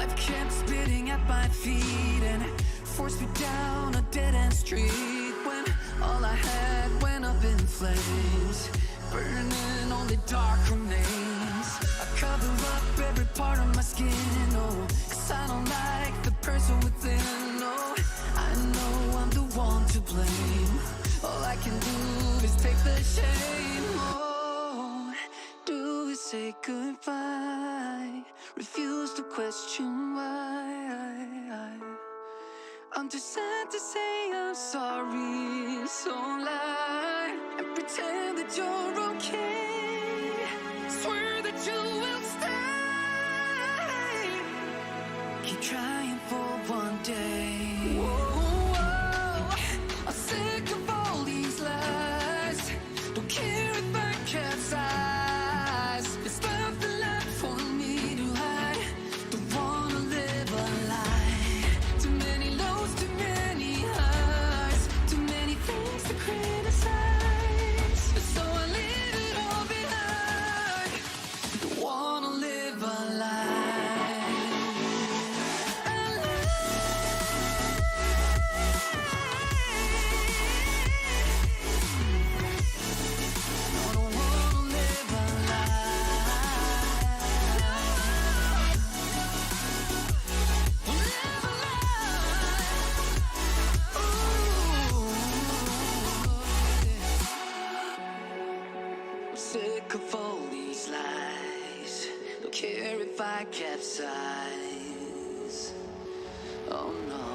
life kept spitting at my feet and forced me down a dead-end street, when all I had went up in flames, burning only dark remains. I cover up every part of my skin, oh, 'cause I don't like the person within. Oh, I know I'm the one to blame. All I can do is take the shame. Oh, do we say goodbye? Refuse to question why. I'm too sad to say I'm sorry, so lie and pretend that you're okay. Swear that you will stay. Keep trying for one day. Whoa, I'm sick of all these lies. Don't care if I capsize. There's nothing left for me to hide. Don't wanna live a lie. Too many lows, too many highs, too many things to criticize. So I leave it all behind. Don't wanna live a lie. Sick of all these lies. Don't care if I capsize. Oh no.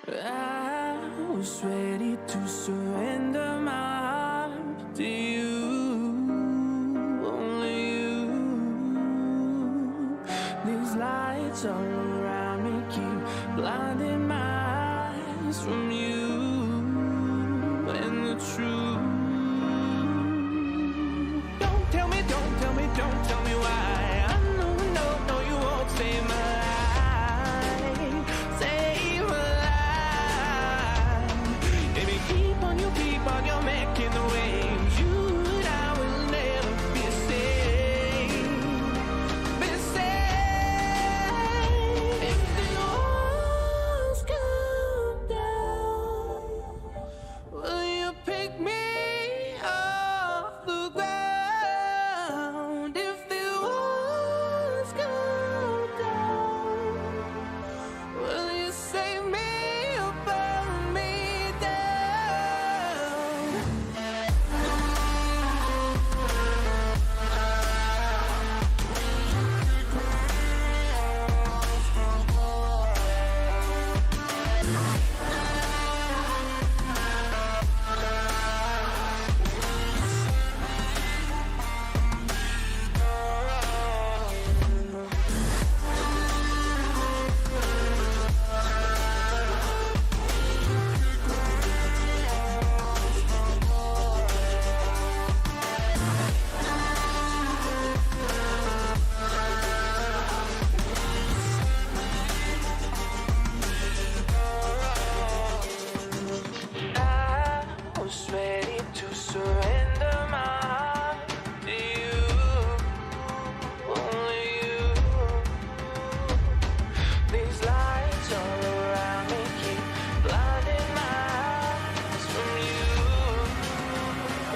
I was ready to surrender my heart to you, only you. These lights all around me keep blinding my eyes from you and the truth. Don't tell me, don't tell me, don't tell me why. I know, no, no, you won't save my life, save my life. Baby, keep on your making the waves. You and I will never be safe, be safe. If the walls come down, will you pick me off the ground? If the walls come down, will you save me or burn me down? I was ready to surrender my heart to you, only you. These lights all around me keep blinding my eyes from you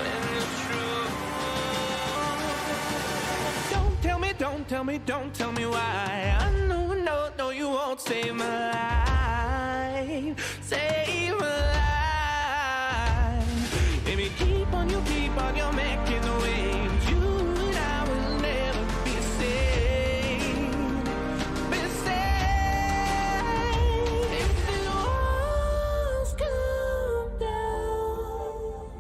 and the truth. Don't tell me, don't tell me, don't tell me why. I know, no, no, you won't save my life, save my life. Baby, keep on your making the waves. You and I will never be safe, be safe. If the walls come down,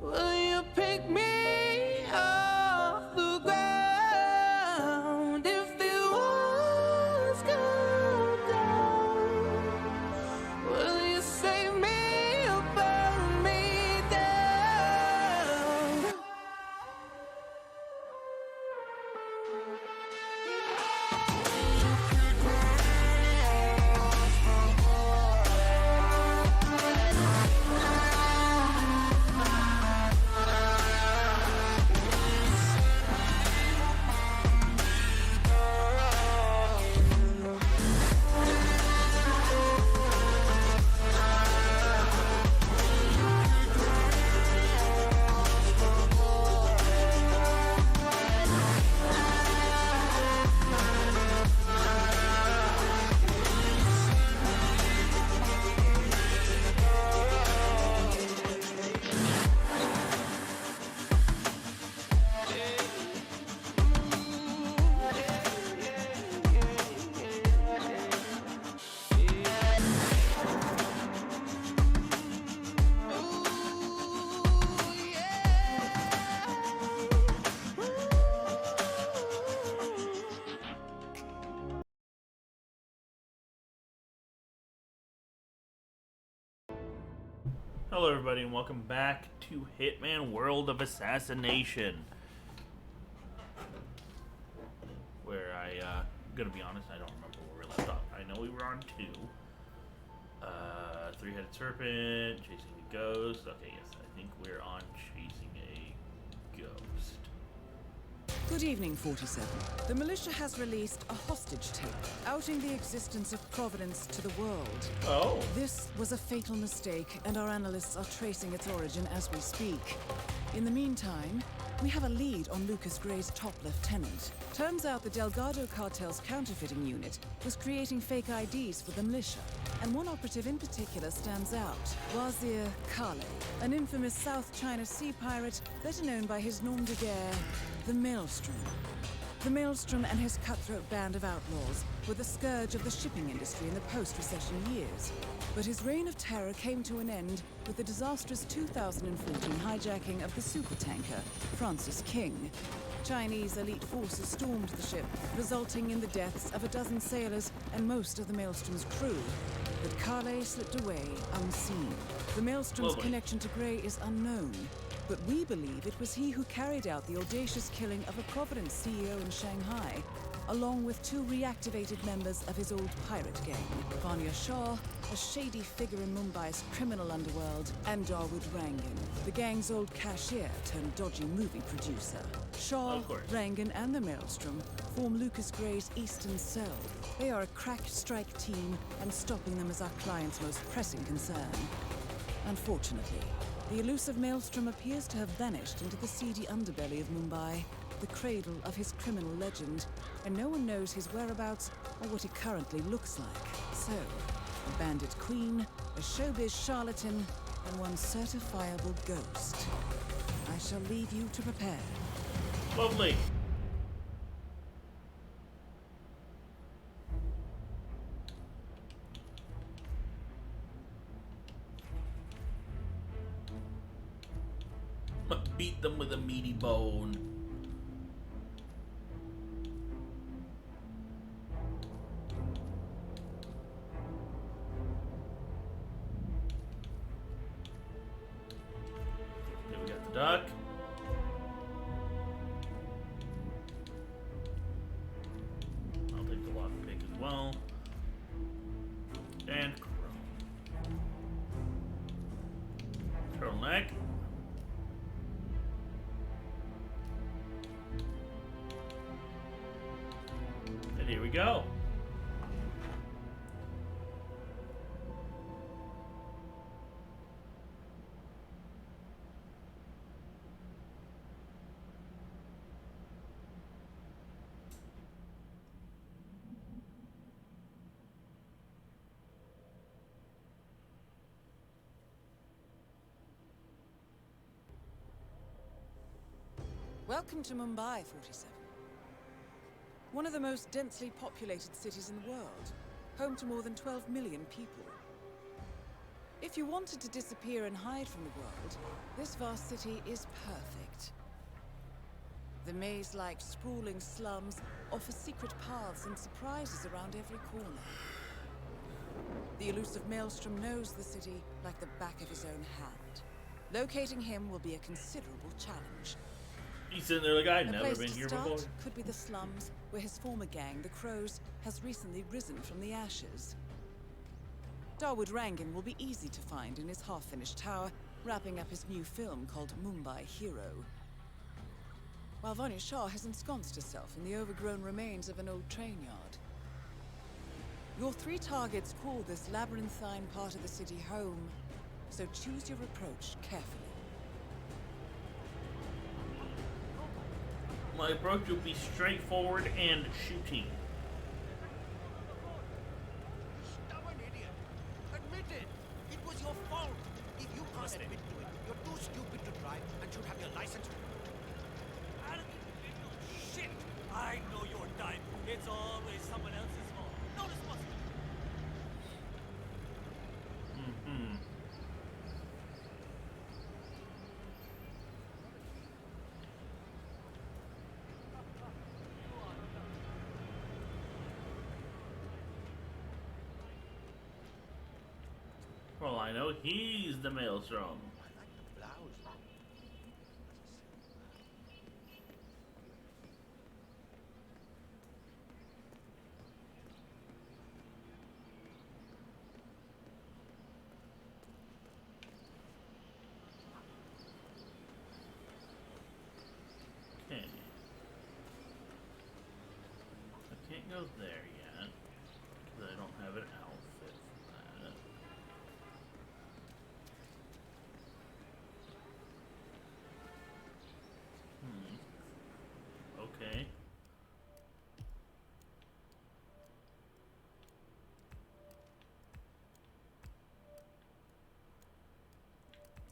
will you pick me off the ground? If the walls come down, will you save me or burn me down? Hello everybody and welcome back to Hitman World of Assassination. Where I'm gonna be honest, I don't remember where we left off. I know we were on 2. Three-headed serpent, chasing a ghost. Okay, yes, I think we're on chasing a ghost. Good evening, 47. The militia has released a hostage tape, outing the existence of Providence to the world. Oh. This was a fatal mistake, and our analysts are tracing its origin as we speak. In the meantime, we have a lead on Lucas Gray's top lieutenant. Turns out the Delgado cartel's counterfeiting unit was creating fake IDs for the militia, and one operative in particular stands out, Wazir Kale, an infamous South China Sea pirate better known by his nom de guerre, the Maelstrom. The Maelstrom and his cutthroat band of outlaws were the scourge of the shipping industry in the post-recession years. But his reign of terror came to an end with the disastrous 2014 hijacking of the supertanker, Francis King. Chinese elite forces stormed the ship, resulting in the deaths of a dozen sailors and most of the Maelstrom's crew. But Carlet slipped away unseen. The Maelstrom's connection to Grey is unknown, but we believe it was he who carried out the audacious killing of a Providence CEO in Shanghai, along with two reactivated members of his old pirate gang, Vanya Shah, a shady figure in Mumbai's criminal underworld, and Dawood Rangan, the gang's old cashier turned dodgy movie producer. Shah, Rangan, and the Maelstrom form Lucas Gray's Eastern Cell. They are a crack strike team, and stopping them is our client's most pressing concern. Unfortunately, the elusive Maelstrom appears to have vanished into the seedy underbelly of Mumbai, the cradle of his criminal legend, and no one knows his whereabouts or what he currently looks like. So, a bandit queen, a showbiz charlatan, and one certifiable ghost. I shall leave you to prepare. Lovely. Beat them with a meaty bone. Okay, we got the duck. I'll take the lockpick as well. And turtleneck. And here we go. Welcome to Mumbai, 47. One of the most densely populated cities in the world, home to more than 12 million people. If you wanted to disappear and hide from the world, this vast city is perfect. The maze-like sprawling slums offer secret paths and surprises around every corner. The elusive Maelstrom knows the city like the back of his own hand. Locating him will be a considerable challenge. He's sitting there like, I've never place been to here start before. could be the slums, where his former gang, the Crows, has recently risen from the ashes. Dawood Rangan will be easy to find in his half-finished tower, wrapping up his new film called Mumbai Hero. While Vanya Shah has ensconced herself in the overgrown remains of an old train yard. Your three targets call this labyrinthine part of the city home, so choose your approach carefully. My approach will be straightforward and shooting. Stubborn idiot! Admit it! It was your fault! If you can't admit to it, you're too stupid to drive and should have your license. Arrogant little shit! I know your type. It's always someone else's fault. No responsibility. For all I know, he's the Maelstrom. I like the blouse. Okay. I can't go there yet, because I don't have an outfit for that. Okay.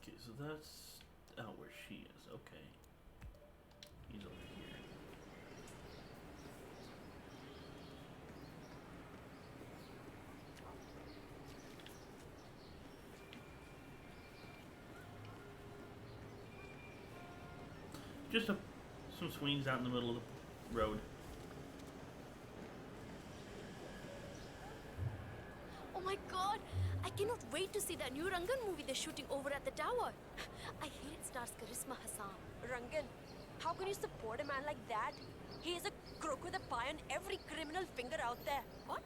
Okay, so that's out where she is. Okay. He's over here. Just some swings out in the middle of the road. Oh my god! I cannot wait to see that new Rangan movie they're shooting over at the tower. I hear it stars Charisma Hassan. Rangan, how can you support a man like that? He is a crook with a pie on every criminal finger out there. What?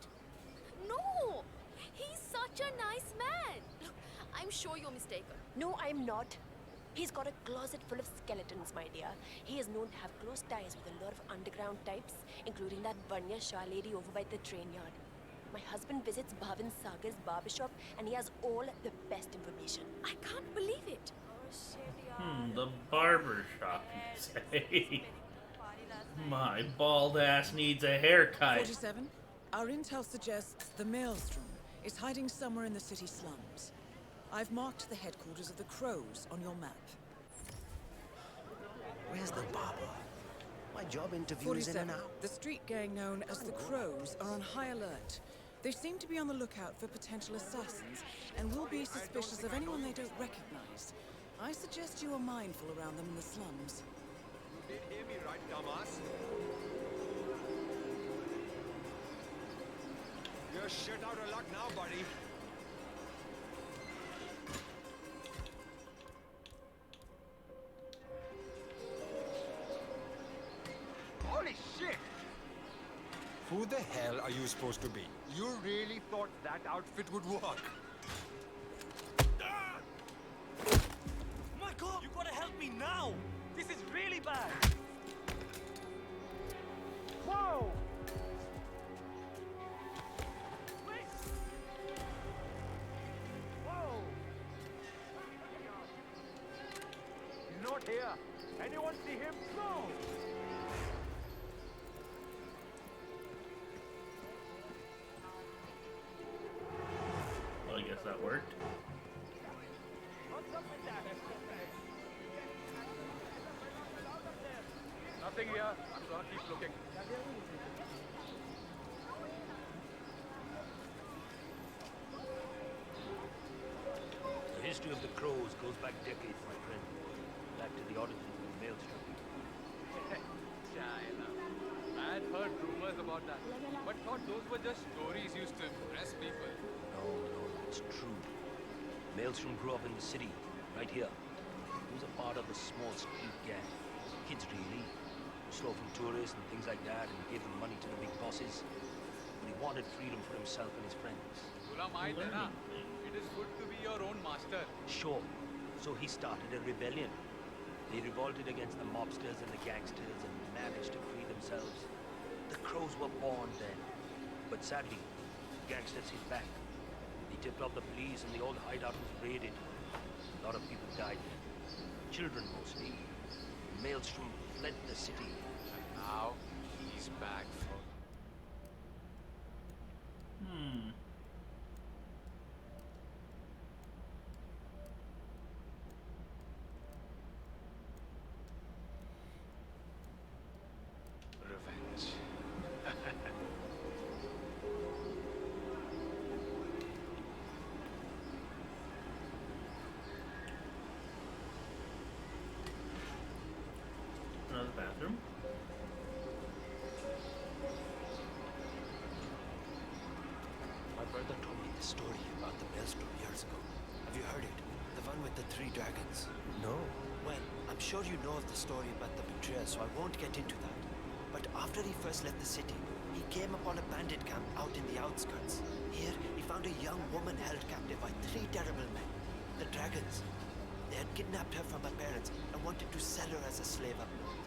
No! He's such a nice man! Look, I'm sure you're mistaken. No, I'm not. He's got a closet full of skeletons, my dear. He is known to have close ties with a lot of underground types, including that Vanya Shah lady over by the train yard. My husband visits Bhavin Sagar's barbershop, and he has all the best information. I can't believe it. Oh, shit, The barber shop, you say? My bald ass needs a haircut. 47. Our intel suggests the Maelstrom is hiding somewhere in the city slums. I've marked the headquarters of the Crows on your map. Where's the barber? My job interview is in 47. an hour. The street gang known as the Crows are on high alert. They seem to be on the lookout for potential assassins and will be suspicious of anyone they don't recognize. I suggest you are mindful around them in the slums. You did hear me right, dumbass? You're shit out of luck now, buddy. Holy shit! Who the hell are you supposed to be? You really thought that outfit would work? My god! You gotta help me now! This is really bad! Whoa! Wait! Whoa! He's not here. Anyone see him? No! Well, I guess that worked. What's up with that? Nothing here. I'm gonna keep looking. The history of the Crows goes back decades, my friend. Back to the origins of the Maelstrom. China. I had heard rumors about that, but thought those were just stories used to impress people. No, it's true. Maelstrom grew up in the city, right here. He was a part of a small street gang. Kids, really. Who stole from tourists and things like that and gave them money to the big bosses. But he wanted freedom for himself and his friends. Gula mai dena. It is good to be your own master. Sure. So he started a rebellion. They revolted against the mobsters and the gangsters and managed to free themselves. The Crows were born then. But sadly, gangsters hit back. They tipped off the police and the old hideout was raided. A lot of people died. Children mostly. Maelstrom fled the city. And now he's back for revenge. Another bathroom. My brother told me the story about the Maelstrom years ago. Have you heard it? The one with the 3 dragons? No. Well, I'm sure you know of the story about the betrayal, so I won't get into that. But after he first left the city, he came upon a bandit camp out in the outskirts. Here, he found a young woman held captive by 3 terrible men, the dragons. They had kidnapped her from her parents and wanted to sell her as a slave up north.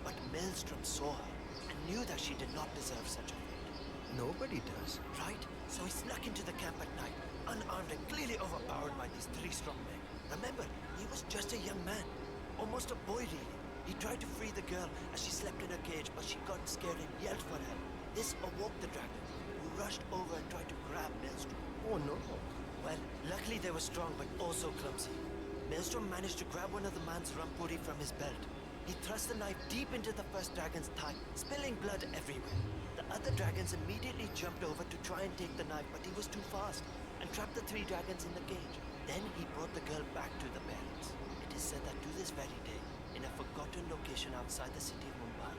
But Maelstrom saw her and knew that she did not deserve such a fate. Nobody does. Right? So he snuck into the camp at night, unarmed and clearly overpowered by these 3 strong men. Remember, he was just a young man. Almost a boy, really. He tried to free the girl as she slept in her cage, but she got scared and yelled for help. This awoke the dragon, who rushed over and tried to grab Maelstrom. Oh no. Well, luckily they were strong, but also clumsy. Maelstrom managed to grab one of the man's rampuri from his belt. He thrust the knife deep into the first dragon's thigh, spilling blood everywhere. The other dragons immediately jumped over to try and take the knife, but he was too fast and trapped the 3 dragons in the cage. Then he brought the girl back to the parents. It is said that to this very day, in a forgotten location outside the city of Mumbai.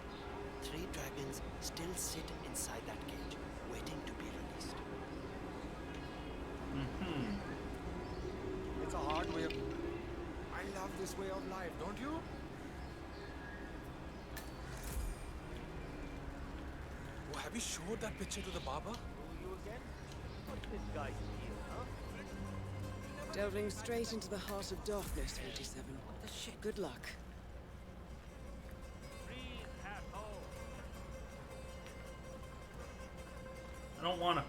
3 dragons still sit inside that cage, waiting to be released. It's a hard way of... I love this way of life, don't you? Oh, have you showed that picture to the barber? You again? What's this guy's deal, huh? Delving straight into the heart of darkness, 47. What the shit? Good luck. Freeze, asshole! I don't wanna.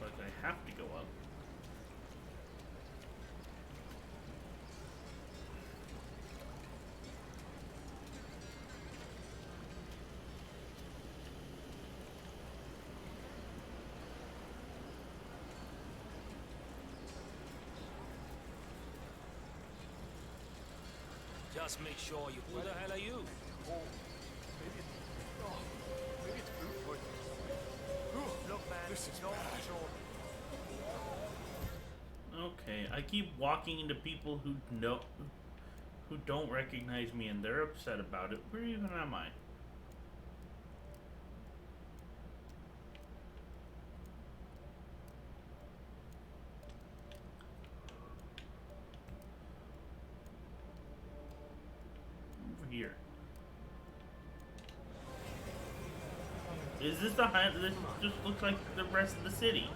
Looks like I have to go up. Just make sure you. Who the hell are you? Maybe it's brute force. Look, man, This is no bad. control. Okay, I keep walking into people who don't recognize me and they're upset about it. Where even am I? Over here. Is this the high? This just looks like the rest of the city.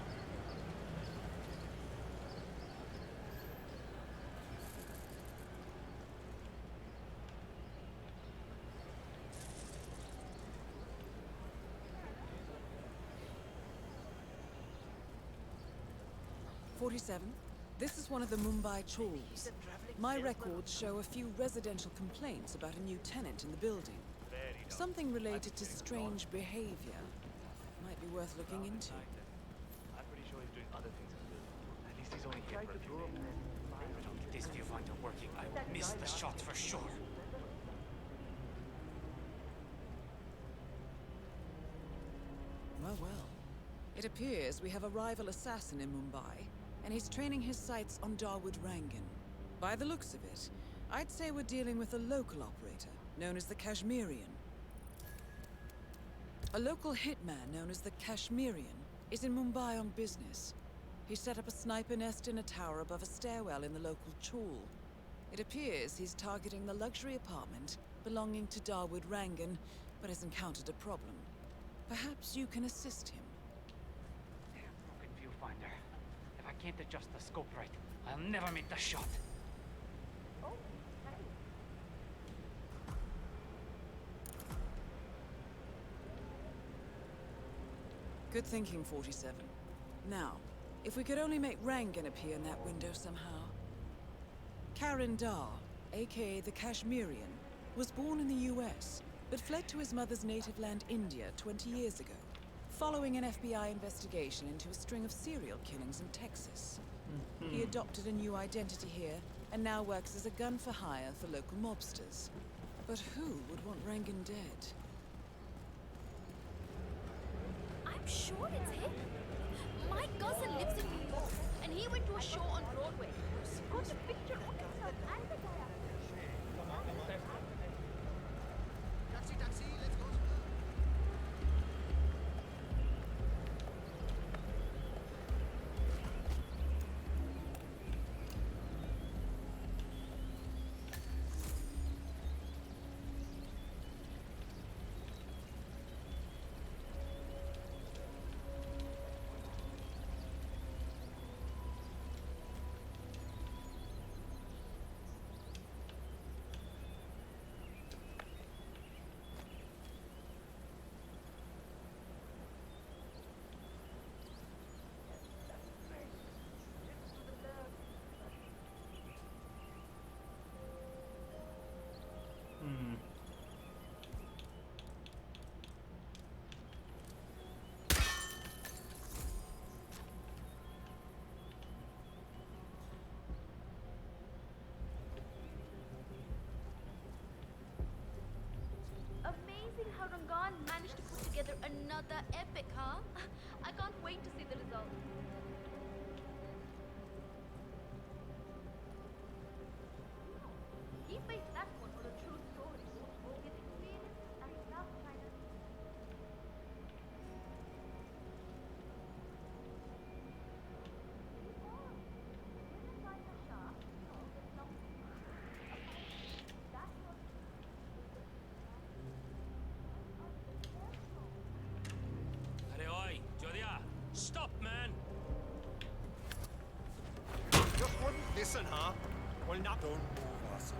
This is one of the Mumbai chawls. My records show a few residential complaints about a new tenant in the building. Something related to strange behavior. Might be worth looking into. I'm pretty sure he's doing other things in the building. At least he's only here for a few days. Without this viewfinder working, I will miss the shot for sure. Well, well. It appears we have a rival assassin in Mumbai, and he's training his sights on Dawood Rangan. By the looks of it, I'd say we're dealing with a local operator, known as the Kashmirian. A local hitman known as the Kashmirian is in Mumbai on business. He set up a sniper nest in a tower above a stairwell in the local chawl. It appears he's targeting the luxury apartment belonging to Dawood Rangan, but has encountered a problem. Perhaps you can assist him. Damn broken viewfinder. If I can't adjust the scope right, I'll never make the shot. Good thinking, 47. Now, if we could only make Rangan appear in that window somehow. Karan Dar, aka the Kashmirian, was born in the US, but fled to his mother's native land, India, 20 years ago, following an FBI investigation into a string of serial killings in Texas. He adopted a new identity here, and now works as a gun for hire for local mobsters. But who would want Rangan dead? I'm sure it's him. My cousin lives in New York, and he went to a show on Broadway. Got a picture of himself and the guy. Taxi, let's go. amazing how Rangan managed to put together another epic, huh? I can't wait to see the result. He based that one on a true story. His experience and love China. Hey, oi, Jodia! Stop, man! Just wouldn't listen, huh? Well, not. Don't move us.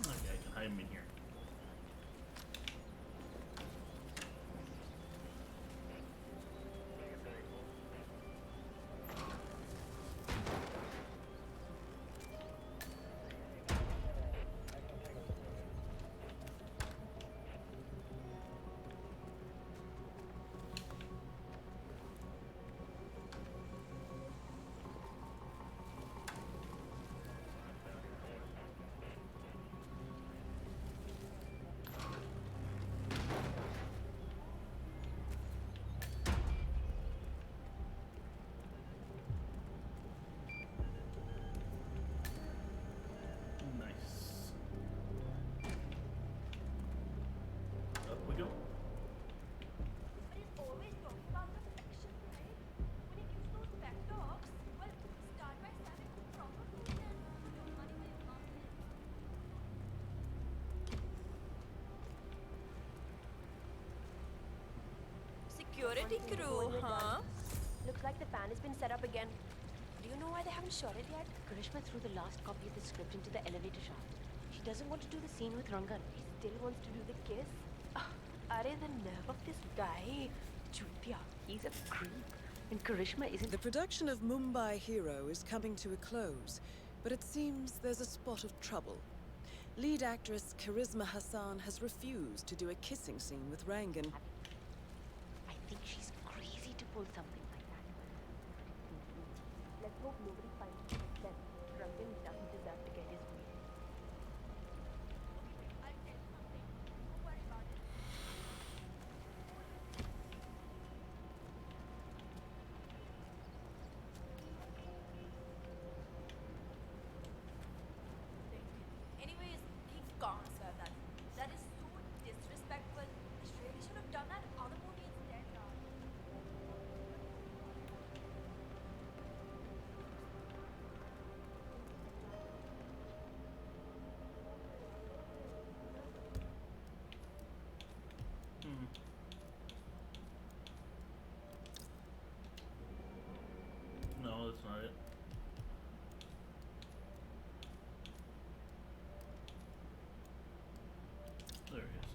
Okay, I can hide him in here. Nice. Up we go. But he's always talking about perfection, right? When he gives those pep talks, well, start by starting with proper food and put your money where your mouth is. Security crew, huh? Looks like the fan has been set up again. Do you know why they haven't shot it yet? Karishma threw the last copy of the script into the elevator shaft. She doesn't want to do the scene with Rangan. He still wants to do the kiss. Are the nerve of this guy? Jutia, he's a creep. And Karishma isn't. The production of Mumbai Hero is coming to a close, but it seems there's a spot of trouble. Lead actress Charisma Hassan has refused to do a kissing scene with Rangan. I think she's crazy to pull something like that. Let's hope nobody finds it then. Rangan doesn't deserve to get his way. I'll tell you something. Don't worry about it. Anyways, he can't serve that. That is so disrespectful. He really should have done that other movie instead, Raj. Hmm. No, that's not it. There he is.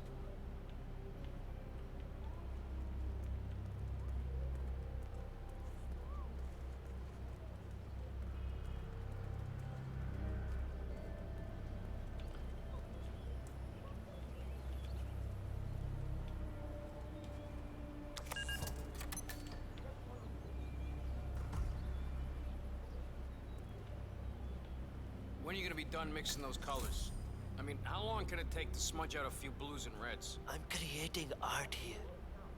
When are you gonna be done mixing those colors? I mean, how long can it take to smudge out a few blues and reds? I'm creating art here.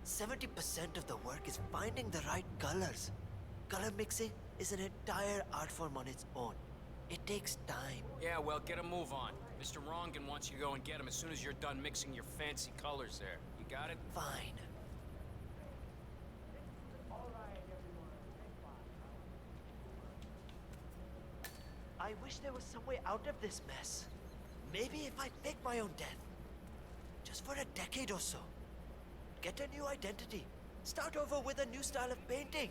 70% of the work is finding the right colors. Color mixing is an entire art form on its own. It takes time. Yeah, well, get a move on. Mr. Rongan wants you to go and get him as soon as you're done mixing your fancy colors there. You got it? Fine. I wish there was some way out of this mess. Maybe if I pick my own death. Just for a decade or so. Get a new identity. Start over with a new style of painting.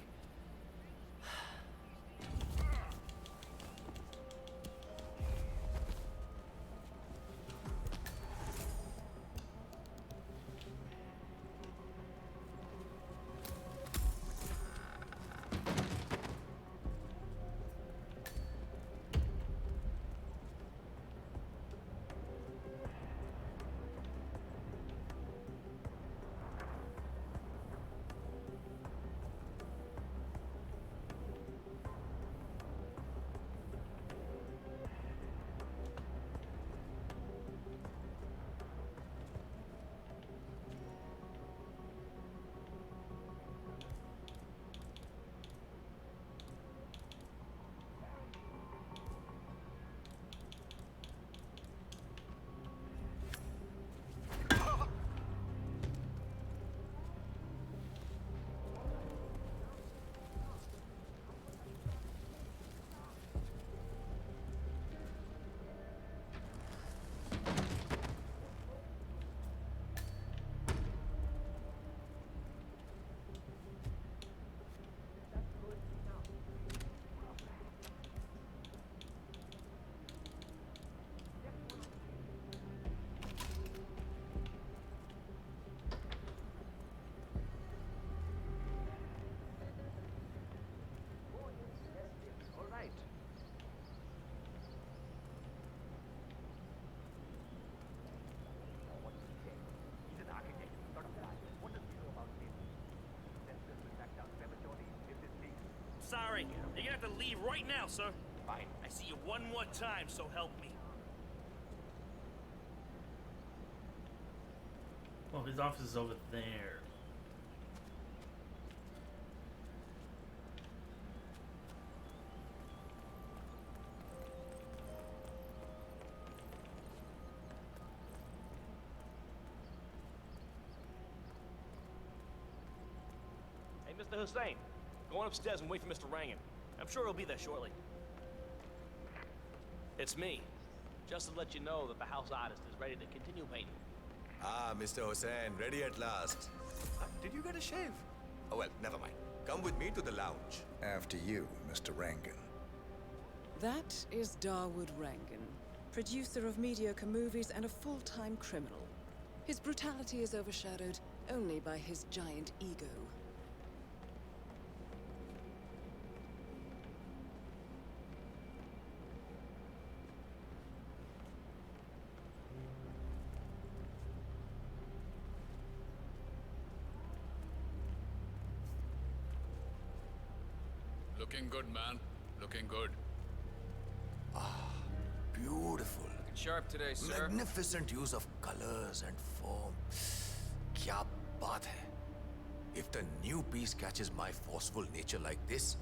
sorry. You're gonna have to leave right now, sir. Fine. I see you one more time, so help me. Oh, his office is over there. Hey, Mr. Hussein, go on upstairs and wait for Mr. Rangan. I'm sure he'll be there shortly. It's me. Just to let you know that the house artist is ready to continue painting. Ah, Mr. Hussain, ready at last. Did you get a shave? Oh, well, never mind. Come with me to the lounge. After you, Mr. Rangan. That is Dawood Rangan, producer of mediocre movies and a full-time criminal. His brutality is overshadowed only by his giant ego. Looking good, man. Looking good. Beautiful. Looking sharp today, sir. Magnificent use of colors and form. Kya baat hai. If the new piece catches my forceful nature like this,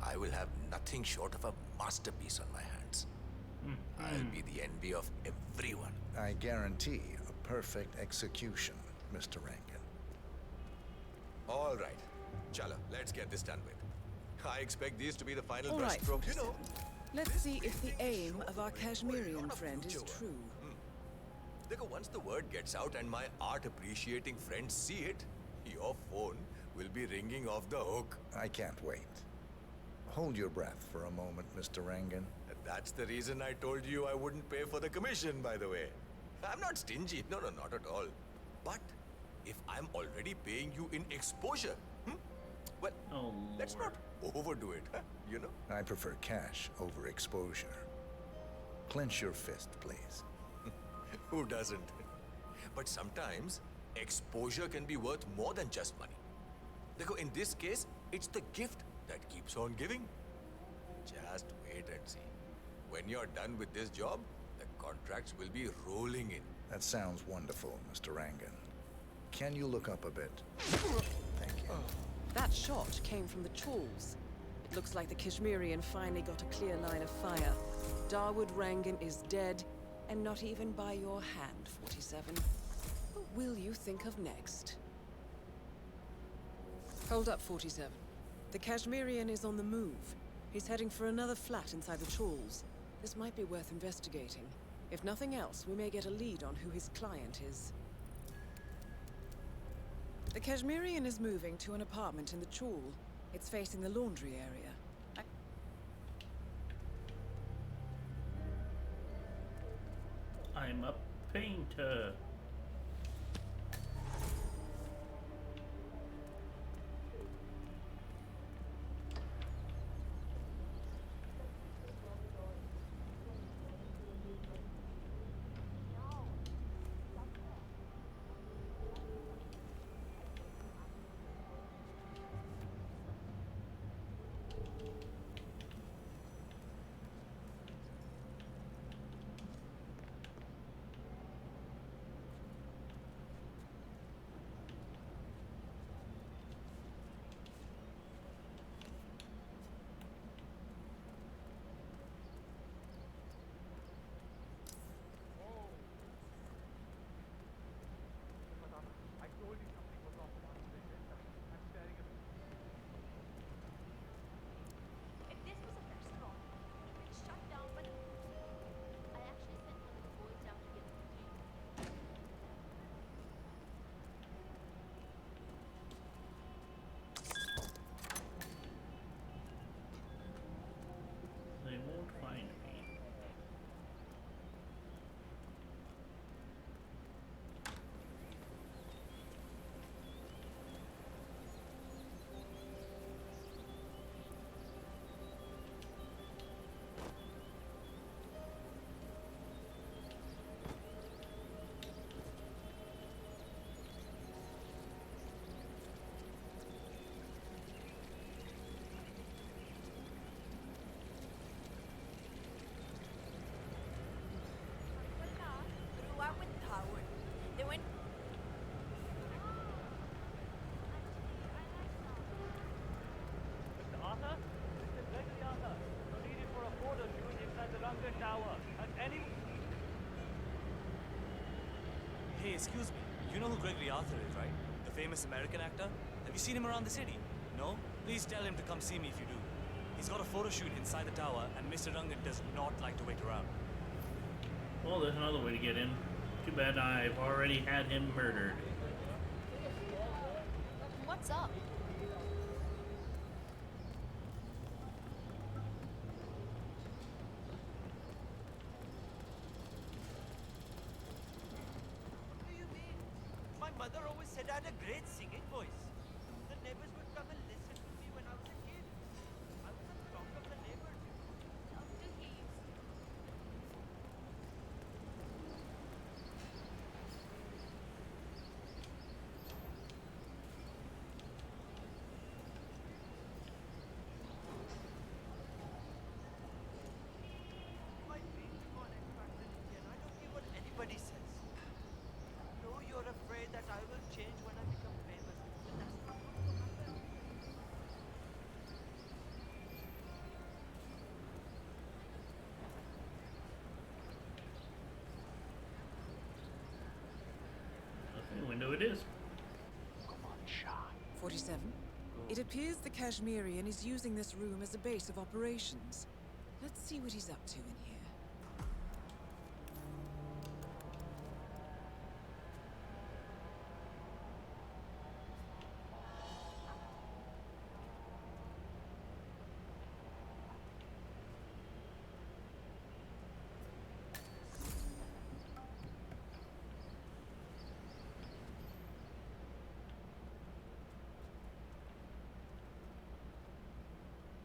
I will have nothing short of a masterpiece on my hands. I'll be the envy of everyone. I guarantee a perfect execution, Mr. Rangan. All right. Chalo, let's get this done with. I expect these to be the final All right, brushstrokes. You know. Let's see if the aim of our Kashmirian friend is true. Dekho, once the word gets out and my art-appreciating friends see it, your phone will be ringing off the hook. I can't wait. Hold your breath for a moment, Mr. Rangan. That's the reason I told you I wouldn't pay for the commission, by the way. I'm not stingy. No, not at all. But if I'm already paying you in exposure, well, Oh, let's not overdo it, you know? I prefer cash over exposure. Clench your fist, please. Who doesn't? But sometimes, exposure can be worth more than just money. Dekho, in this case, it's the gift that keeps on giving. Just wait and see. When you're done with this job, the contracts will be rolling in. That sounds wonderful, Mr. Rangan. Can you look up a bit? Thank you. That shot came from the tools. It looks like the Kashmirian finally got a clear line of fire. Dawood Rangan is dead, and not even by your hand, 47. What will you think of next? Hold up, 47. The Kashmirian is on the move. He's heading for another flat inside the tools. This might be worth investigating. If nothing else, we may get a lead on who his client is. The Kashmirian is moving to an apartment in the Chul. It's facing the laundry area. I'm a painter. tower. Has anyone... Hey, excuse me. You know who Gregory Arthur is, right? The famous American actor? Have you seen him around the city? No? Please tell him to come see me if you do. He's got a photo shoot inside the tower, and Mr. Rangan does not like to wait around. Well, there's another way to get in. Too bad I've already had him murdered. What's up? What do you mean? My mother always said I had a great singing voice. The neighbors would come and listen to me when I was a kid. I was the talk of the neighbors. Dr. Heaves. My dreams go on X-Factor India, and I don't care what anybody says. I know you're afraid that I will change when I become famous, but that's not going to happen. Okay, window it is. 47. It appears the Kashmirian is using this room as a base of operations. Let's see what he's up to in here.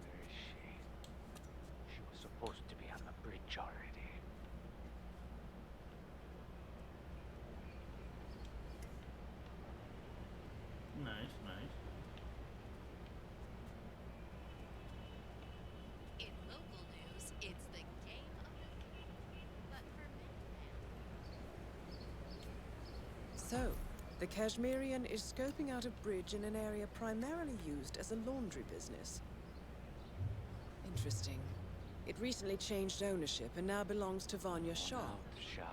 Where is she? She was supposed to be on the bridge already. Nice, nice. In local news, it's the game of the week. But for men. So, the Kashmirian is scoping out a bridge in an area primarily used as a laundry business. Interesting. It recently changed ownership and now belongs to Vanya Shah.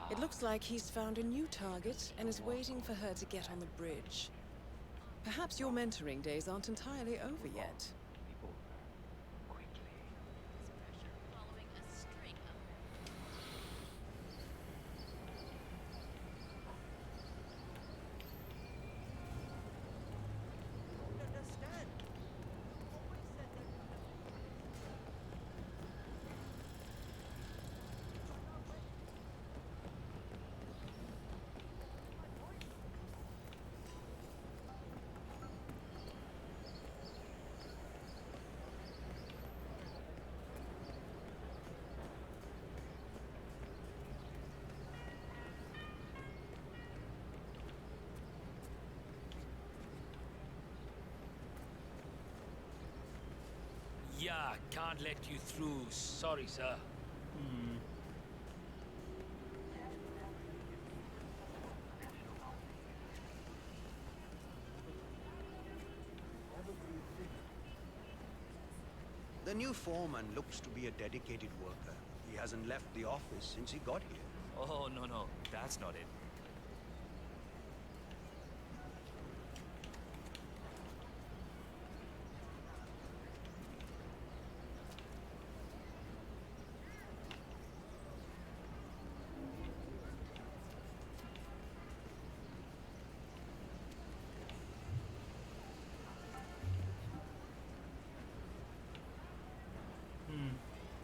It looks like he's found a new target and is waiting for her to get on the bridge. Perhaps your mentoring days aren't entirely over yet. Following a string of Don't understand. You always said that you never Yeah, can't let you through. Sorry, sir. The new foreman looks to be a dedicated worker. He hasn't left the office since he got here. Oh, no, that's not it.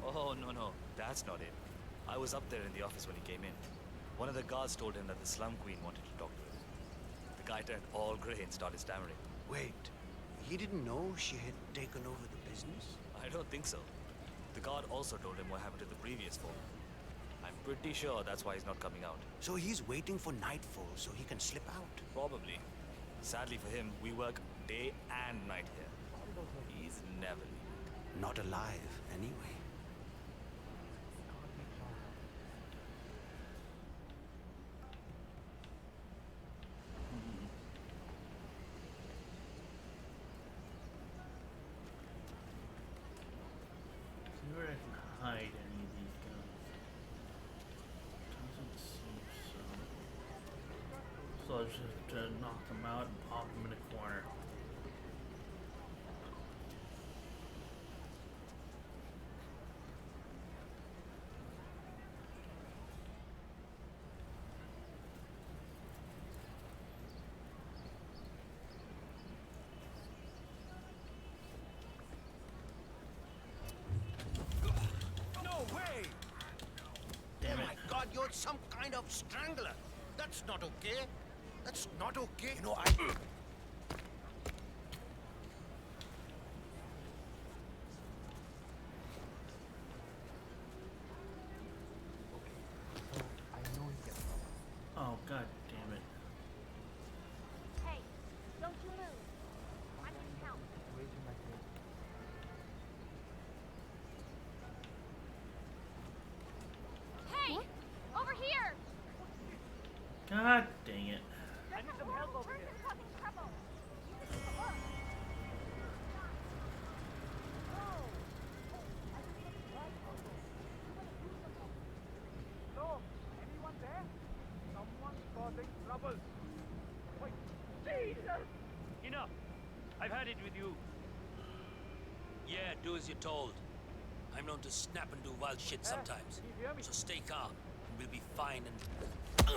Oh, no, that's not it. I was up there in the office when he came in. One of the guards told him that the slum queen wanted to talk to him. The guy turned all grey and started stammering. Wait, he didn't know she had taken over the business? I don't think so. The guard also told him what happened to the previous foreman. I'm pretty sure that's why he's not coming out. So he's waiting for nightfall so he can slip out? Probably. Sadly for him, we work day and night here. He's never leaving. Not alive, anyway. See where I can hide any of these guns. to knock him out and pop him in a corner. No way! Damn Oh it. my God, you're some kind of strangler. That's not okay. That's not okay. You know, Oh, god damn it. Hey, don't you move. I can help. Hey, over here. God dang it. I need some help over here. Causing trouble. You can take a look. No! Anyone there? Someone's causing trouble. Wait. Jesus! Enough! I've had it with you. Yeah, do as you're told. I'm known to snap and do wild shit sometimes. Can you hear me? So stay calm, and we'll be fine and...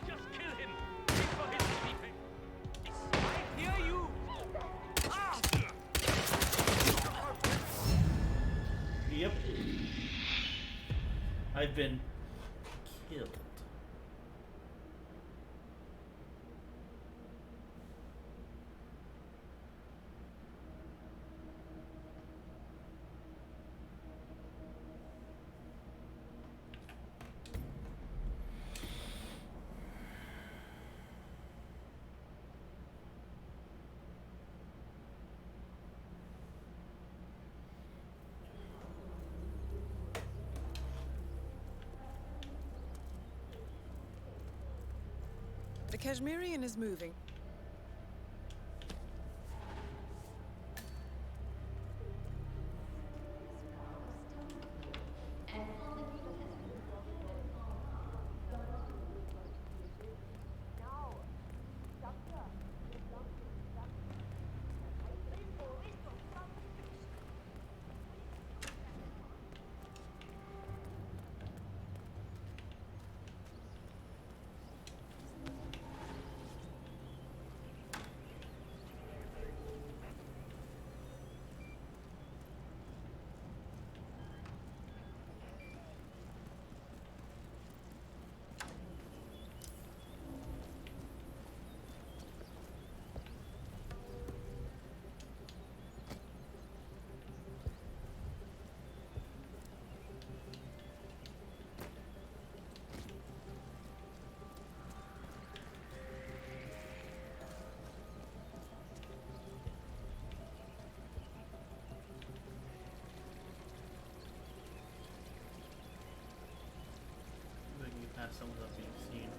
Just kill him! Wait for his defense! I hear you! Ah! Yep. I've been killed. The Kashmirian is moving. But you pass someone up being seen.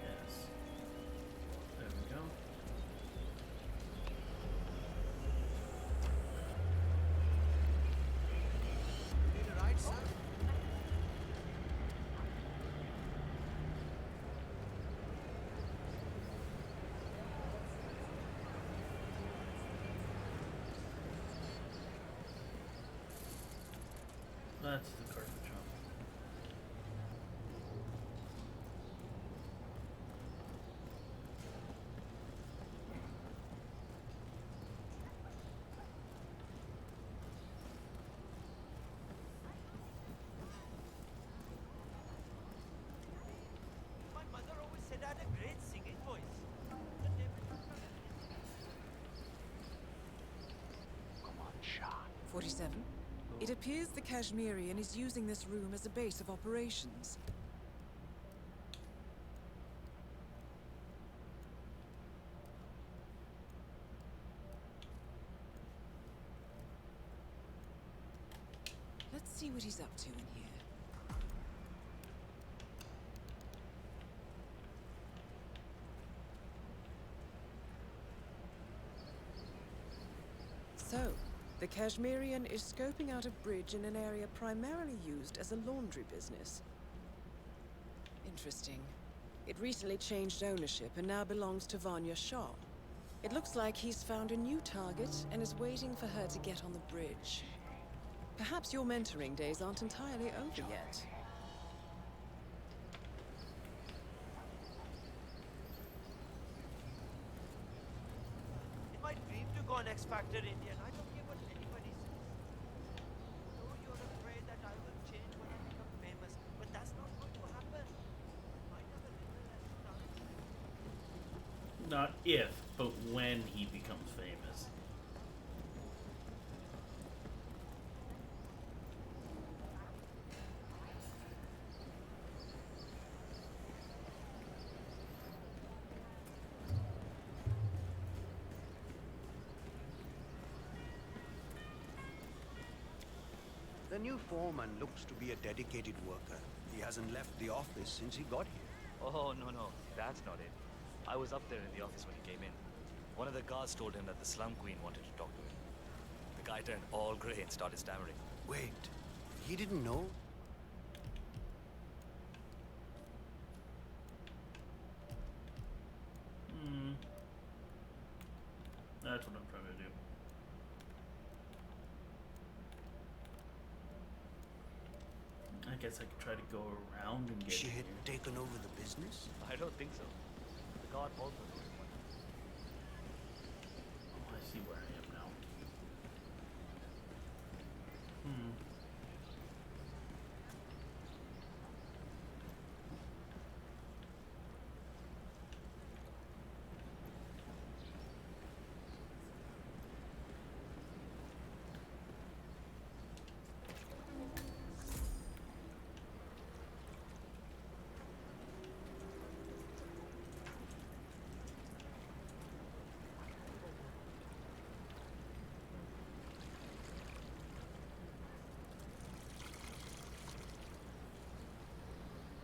Yes. There we go. need a ride, sir? That's the cartridge hub. My mother always said I had a great singing voice. 47. It appears the Kashmirian is using this room as a base of operations. Let's see what he's up to in here. So, The Kashmirian is scoping out a bridge in an area primarily used as a laundry business. Interesting. It recently changed ownership and now belongs to Vanya Shah. It looks like he's found a new target and is waiting for her to get on the bridge. Perhaps your mentoring days aren't entirely over yet. In my dream to go on X Factor India, and I don't care what anybody says. Oh, you're afraid that I will change when I become famous, but that's not going to happen. I might have a little less time. Not if, but when he becomes famous. The new foreman looks to be a dedicated worker. He hasn't left the office since he got here. Oh, no. That's not it. I was up there in the office when he came in. One of the guards told him that the slum queen wanted to talk to him. The guy turned all grey and started stammering. Wait, he didn't know? That's what I'm trying to do. I guess I could try to go around and get She in had here. taken over the business? I don't think so. The guard also told him one. Oh, I see where I am now.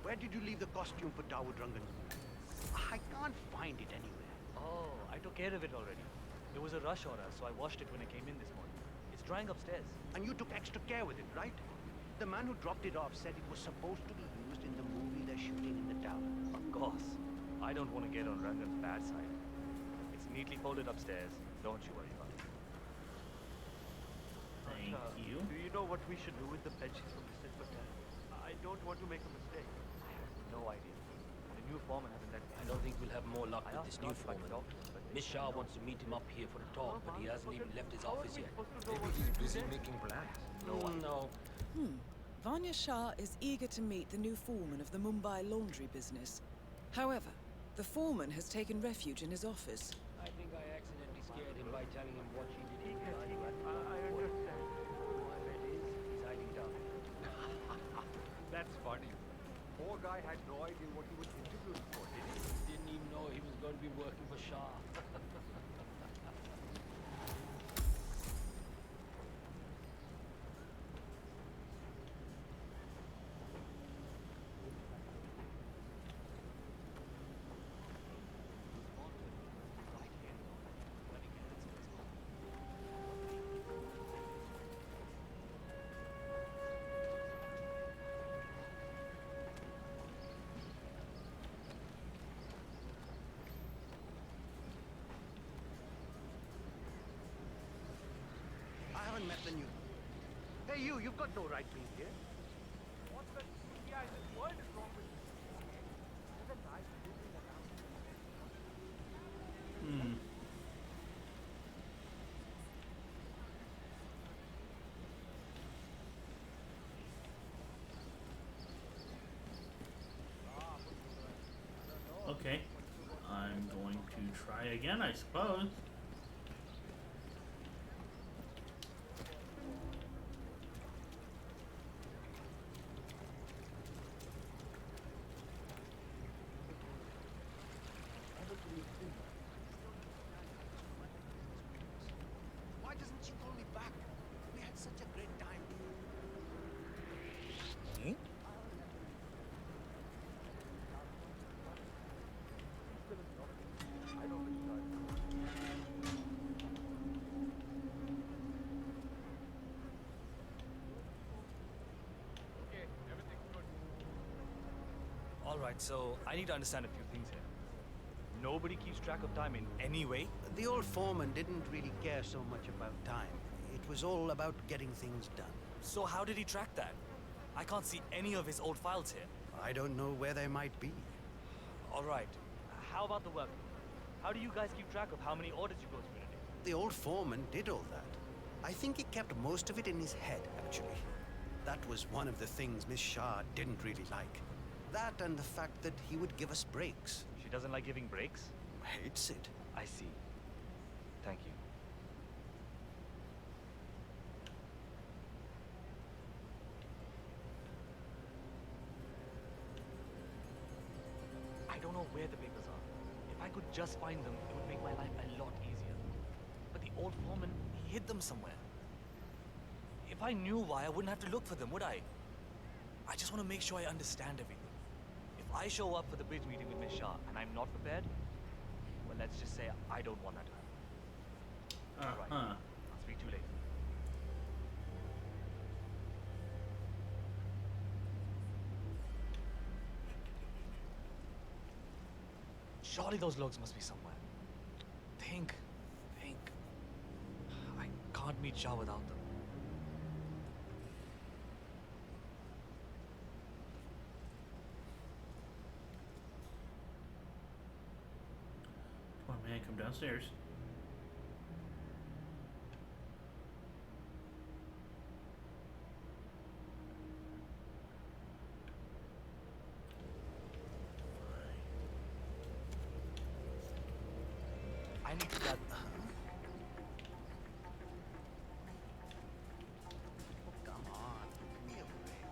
Where did you leave the costume for Dawood Rangan? I can't find it anywhere. Oh, I took care of it already. It was a rush order, so I washed it when I came in this morning. It's drying upstairs. And you took extra care with it, right? The man who dropped it off said it was supposed to be used in the movie they're shooting in the town. Of course. I don't want to get on Rangan's bad side. It's neatly folded upstairs. Don't you worry about it. Thank you. Do you know what we should do with the pensions from Mr. Patel? I don't want to make a mistake. I have no idea. The new foreman hasn't let me. I don't think we'll have more luck with this new foreman. Miss Shah wants to meet him up here for a talk, but he hasn't even left his office yet. Maybe he's busy making plans. No. Vanya Shah is eager to meet the new foreman of the Mumbai laundry business. However, the foreman has taken refuge in his office. I think I accidentally scared him by telling him what she did. I understand. My bet is he's hiding down. That's funny. Poor guy had no idea what he was interviewing for, did he? Didn't even know he was going to be working for Shah. I haven't met the new... Hey, you've got no right being here. What the yeah, in this world is wrong with you? There's a guy moving around. Okay. I'm going to try again, I suppose. Why doesn't she call me back? We had such a great time. I don't think so. Alright, so I need to understand a few things here. Nobody keeps track of time in any way? The old foreman didn't really care so much about time. It was all about getting things done. So how did he track that? I can't see any of his old files here. I don't know where they might be. Alright, how about the work? How do you guys keep track of how many orders you go through in a day? The old foreman did all that. I think he kept most of it in his head, actually. That was one of the things Miss Shah didn't really like. That and the fact that he would give us breaks. She doesn't like giving breaks? Hates it. I see. Thank you. I don't know where the papers are. If I could just find them, it would make my life a lot easier. But the old foreman, he hid them somewhere. If I knew why, I wouldn't have to look for them, would I? I just want to make sure I understand everything. If I show up for the bridge meeting with Miss Shah and I'm not prepared, well, let's just say I don't want that to happen. Alright, I'll speak to you later. Surely those logs must be somewhere. Think. I can't meet Shah without them. Come on, man, come downstairs. I need to get... Come on, give me a break.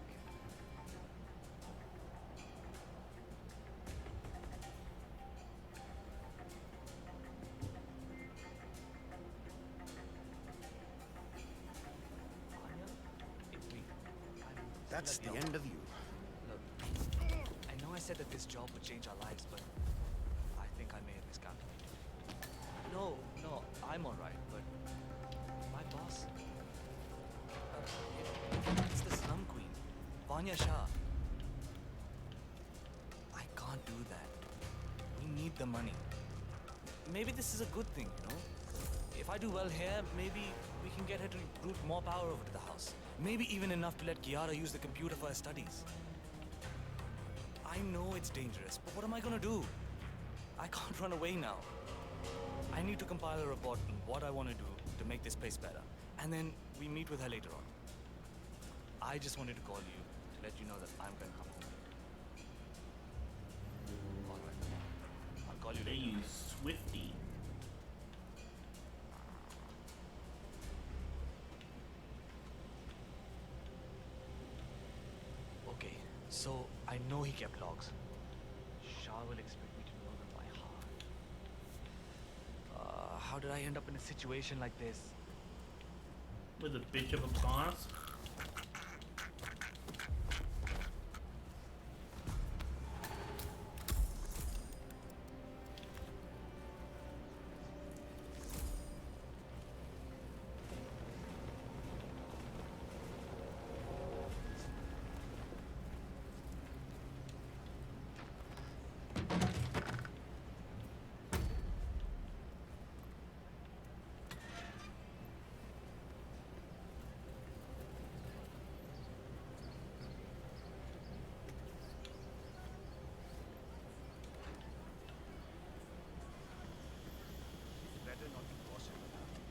It's me. That's the end of you. Look, I know I said that this job would change our lives, but I think I may have miscalculated. No, I'm alright, but my boss... it's the Slum Queen, Vanya Shah. I can't do that. We need the money. Maybe this is a good thing, you know? If I do well here, maybe we can get her to root more power over to the house. Maybe even enough to let Kiara use the computer for her studies. I know it's dangerous, but what am I gonna do? I can't run away now. I need to compile a report on what I want to do to make this place better. And then we meet with her later on. I just wanted to call you to let you know that I'm gonna come home. Alright. I'll call you They later. use Swifty. Okay, so I know he kept logs. Shah will expect me to know them by heart. How did I end up in a situation like this? With a bitch of a boss. Better not be gossiping about it.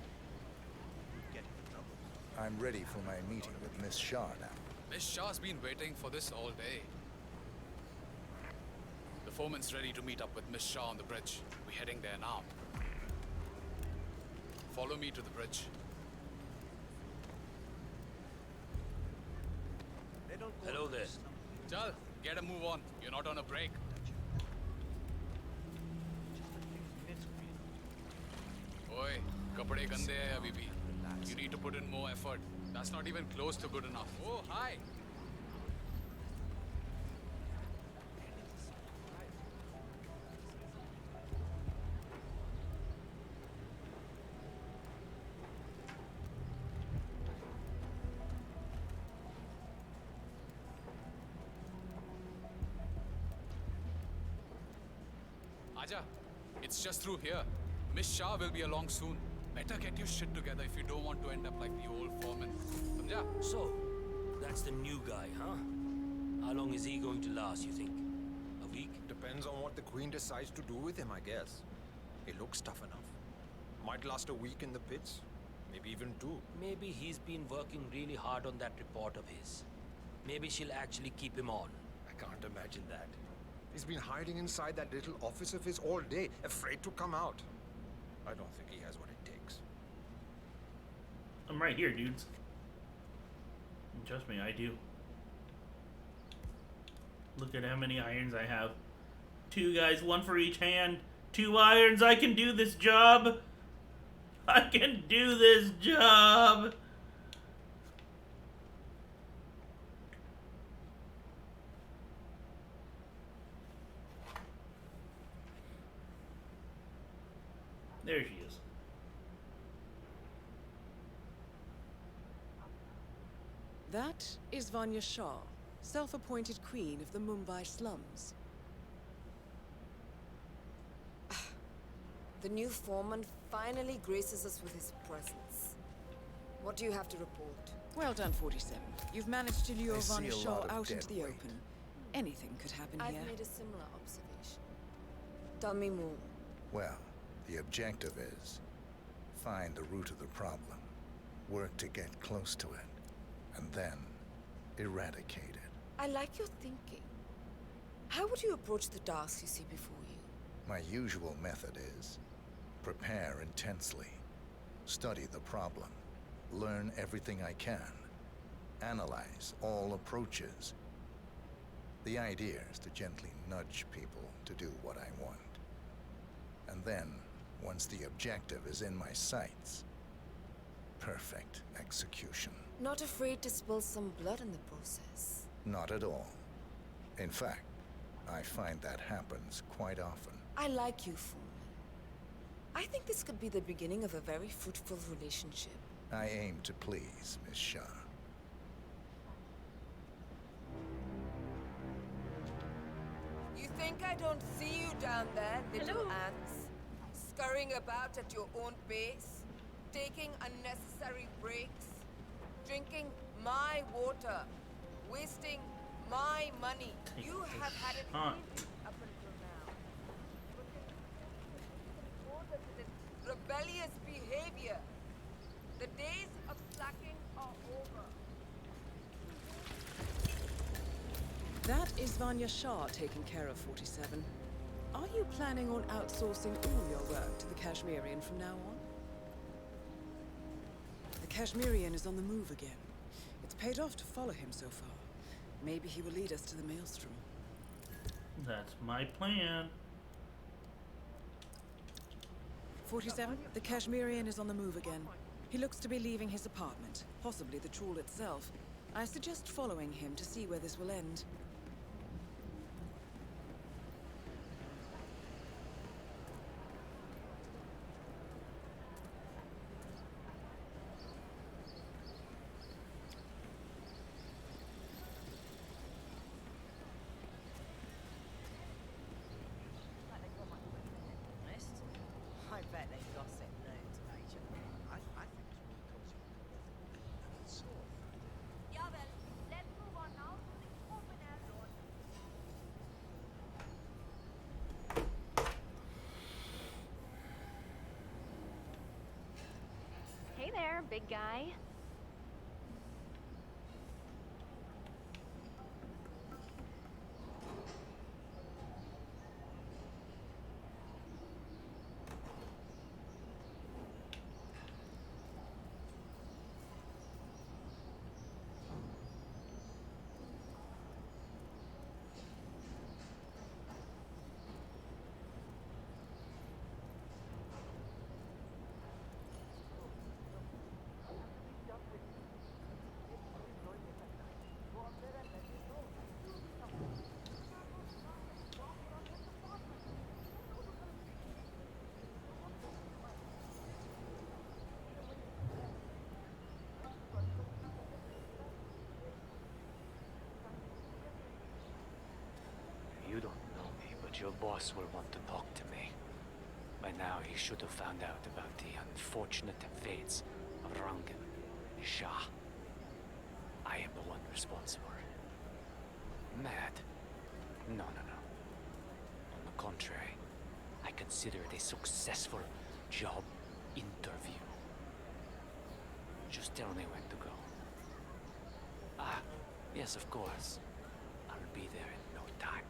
You'd get into trouble. I'm ready for my meeting with Miss Shah now. Miss Shah's been waiting for this all day. The foreman's ready to meet up with Miss Shah on the bridge. We're heading there now. Follow me to the bridge. They don't go Hello to the there. slum. Chal, get a move on. You're not on a break. Oi, kapde gande hai abhi bhi. You need to put in more effort. That's not even close to good enough. Oh, hi. Raja, it's just through here. Miss Shah will be along soon. Better get your shit together if you don't want to end up like the old foreman. Samjha? So, that's the new guy, huh? How long is he going to last, you think? A week? Depends on what the Queen decides to do with him, I guess. He looks tough enough. Might last a week in the pits. Maybe even 2. Maybe he's been working really hard on that report of his. Maybe she'll actually keep him on. I can't imagine that. He's been hiding inside that little office of his all day, afraid to come out. I don't think he has what it takes. I'm right here, dudes. Trust me, I do. Look at how many irons I have. 2 guys, 1 for each hand. 2 irons, I can do this job! I can do this job! There she is. That is Vanya Shah, self-appointed queen of the Mumbai slums. The new foreman finally graces us with his presence. What do you have to report? Well done, 47. You've managed to lure I see Vanya a Shah lot of out into dead the weight. open. Anything could happen I've here. made a similar observation. Tell me more. Well, the objective is find the root of the problem, work to get close to it, and then eradicate it. I like your thinking. How would you approach the task you see before you? My usual method is prepare intensely, study the problem, learn everything I can, analyze all approaches. The idea is to gently nudge people to do what I want. And then, once the objective is in my sights, perfect execution. Not afraid to spill some blood in the process. Not at all. In fact, I find that happens quite often. I like you, foreman. I think this could be the beginning of a very fruitful relationship. I aim to please, Miss Shah. You think I don't see you down there, little ants? Scurrying about at your own pace? Taking unnecessary breaks? Drinking my water? Wasting my money? You have had it easy up until now. But this rebellious behavior. The days of slacking are over. That is Vanya Shah taking care of 47. Are you planning on outsourcing all your work to the Kashmirian from now on? The Kashmirian is on the move again. It's paid off to follow him so far. Maybe he will lead us to the Maelstrom. That's my plan. 47, the Kashmirian is on the move again. He looks to be leaving his apartment, possibly the trawl itself. I suggest following him to see where this will end. I bet they gossip loads about each other. I think it's Yeah, well, let's move on now to the open air zone. Hey there, big guy. Your boss will want to talk to me. By now, he should have found out about the unfortunate fates of Rangan and Shah. I am the one responsible. Mad? No. On the contrary, I consider it a successful job interview. Just tell me when to go. Ah, yes, of course. I'll be there in no time.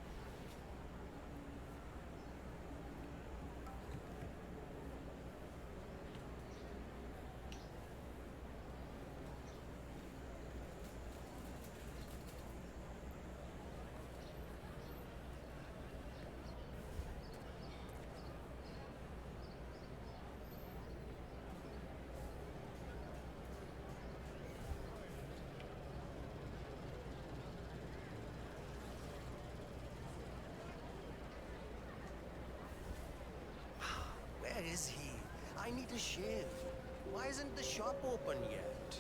Where is he? I need a shave. Why isn't the shop open yet?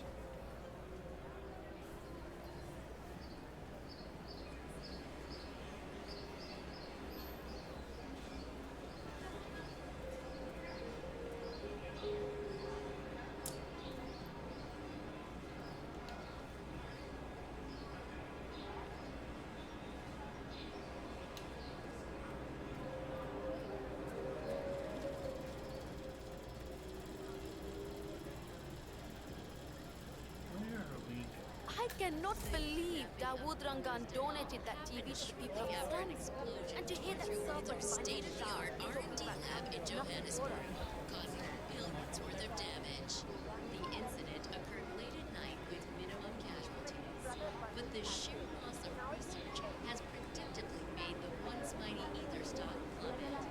I cannot believe Dawood Rangan donated that TV to the people of France. And to hear that server state-of-the-art R&D lab in Johannesburg, causing billions worth of damage. The incident occurred late at night with minimum casualties, but the sheer loss of research has predictably made the once mighty ether stock plummet.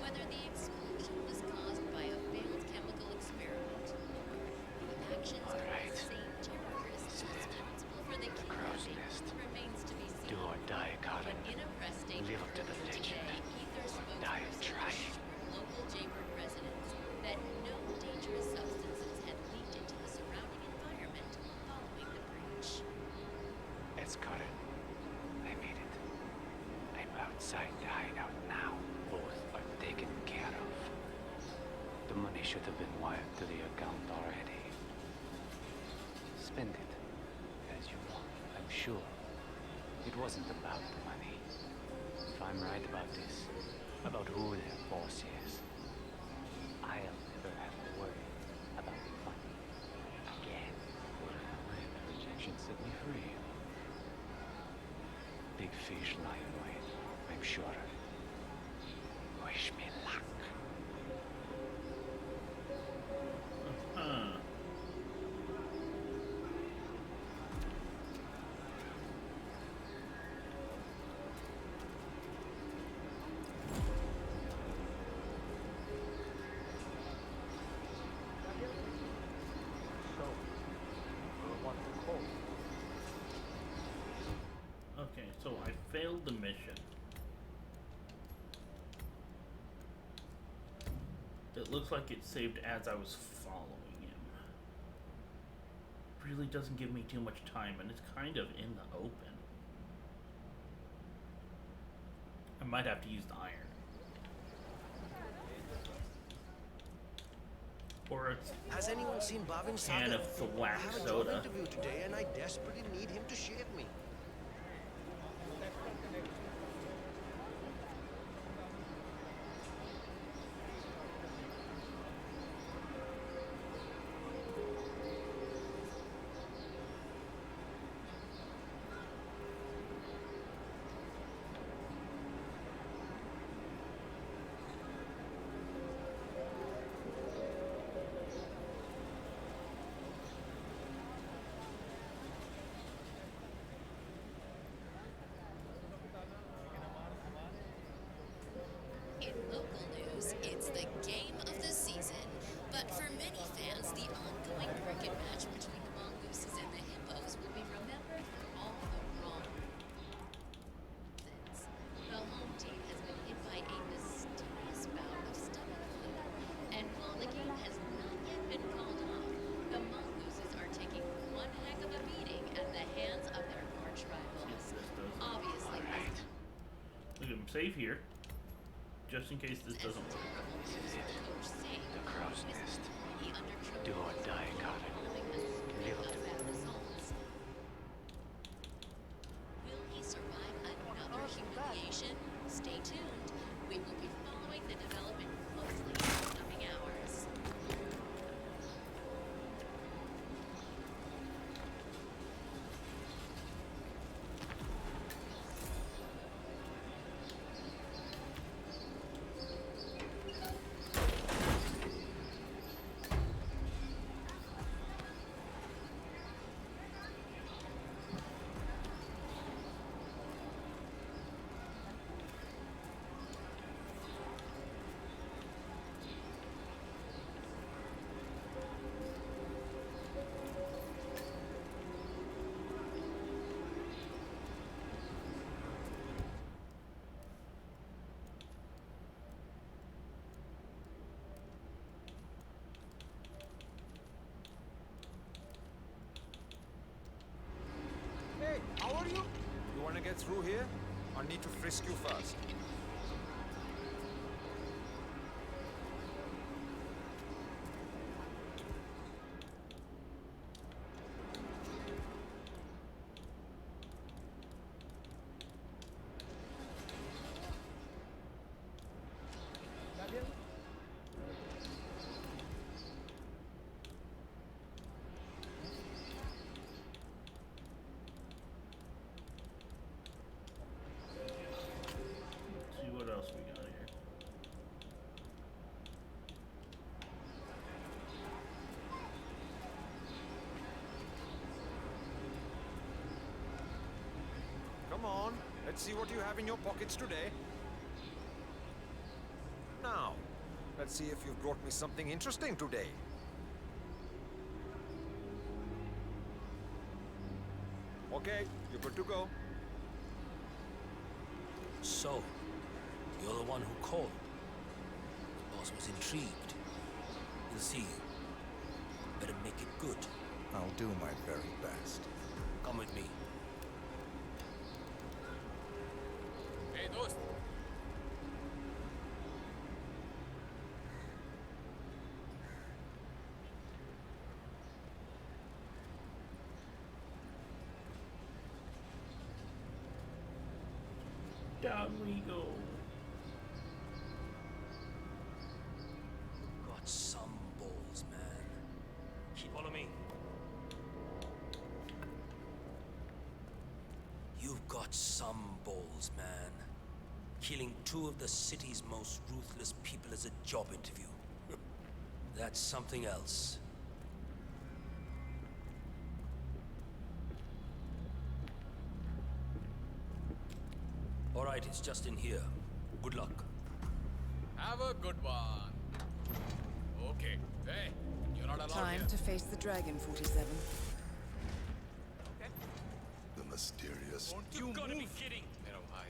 Whether the explosion was caused by a failed chemical experiment or the actions of insane terrorists responsible for the killing remains to be seen. Do or die, Colin. But in a press statement Live up to the earlier legend. today, ether Die spokesperson trying. assured local Jaybird residents that no dangerous substances had leaked into the surrounding environment following the breach. It's Colin. I made it. I'm outside the hideout now. Both are taken care of. The money should have been wired to the account already. Spend it as you want, I'm sure. It wasn't about the money. If I'm right about this, about who their boss is, I'll never have to worry about the money again. My rejection set me free. Big fish lie in wait, I'm sure. Wish me luck. Huh. Okay, so I failed the mission. It looks like it saved as I was following him. Really doesn't give me too much time, and it's kind of in the open. I might have to use the iron. Or it's Has anyone seen Bhavin can Sagar? of thwack I have a job soda. interview today and I desperately need him to shave me. In local news, it's the game of the season. But for many fans, the ongoing cricket match between the mongooses and the hippos will be remembered for all the wrong reasons. The home team has been hit by a mysterious bout of stomach flu. And while the game has not yet been called off, the mongooses are taking one heck of a beating at the hands of their arch rivals. Obviously, Look at him save here, just in case this doesn't work. The crow's nest. Do or die, Carter. Live up to it. Will he survive another humiliation? Stay tuned. We will be following the development closely in the coming hours. Hey, how are you? You want to get through here? I need to frisk you first. See what else we got here. Come on, let's see what you have in your pockets today. Now, let's see if you've brought me something interesting today. Okay, you're good to go. So, you're the one who called. The boss was intrigued. We'll see you. Better make it good. I'll do my very best. Come with me. Hey, dost. Down we go. Got some balls, man. Follow me. You've got some balls, man. Killing two of the city's most ruthless people as a job interview. That's something else. All right, it's just in here. Good luck. Have a good one. Okay. Hey, you're not allowed Time here. to face the dragon, 47. The mysterious. You gotta be kidding. Mera bhai,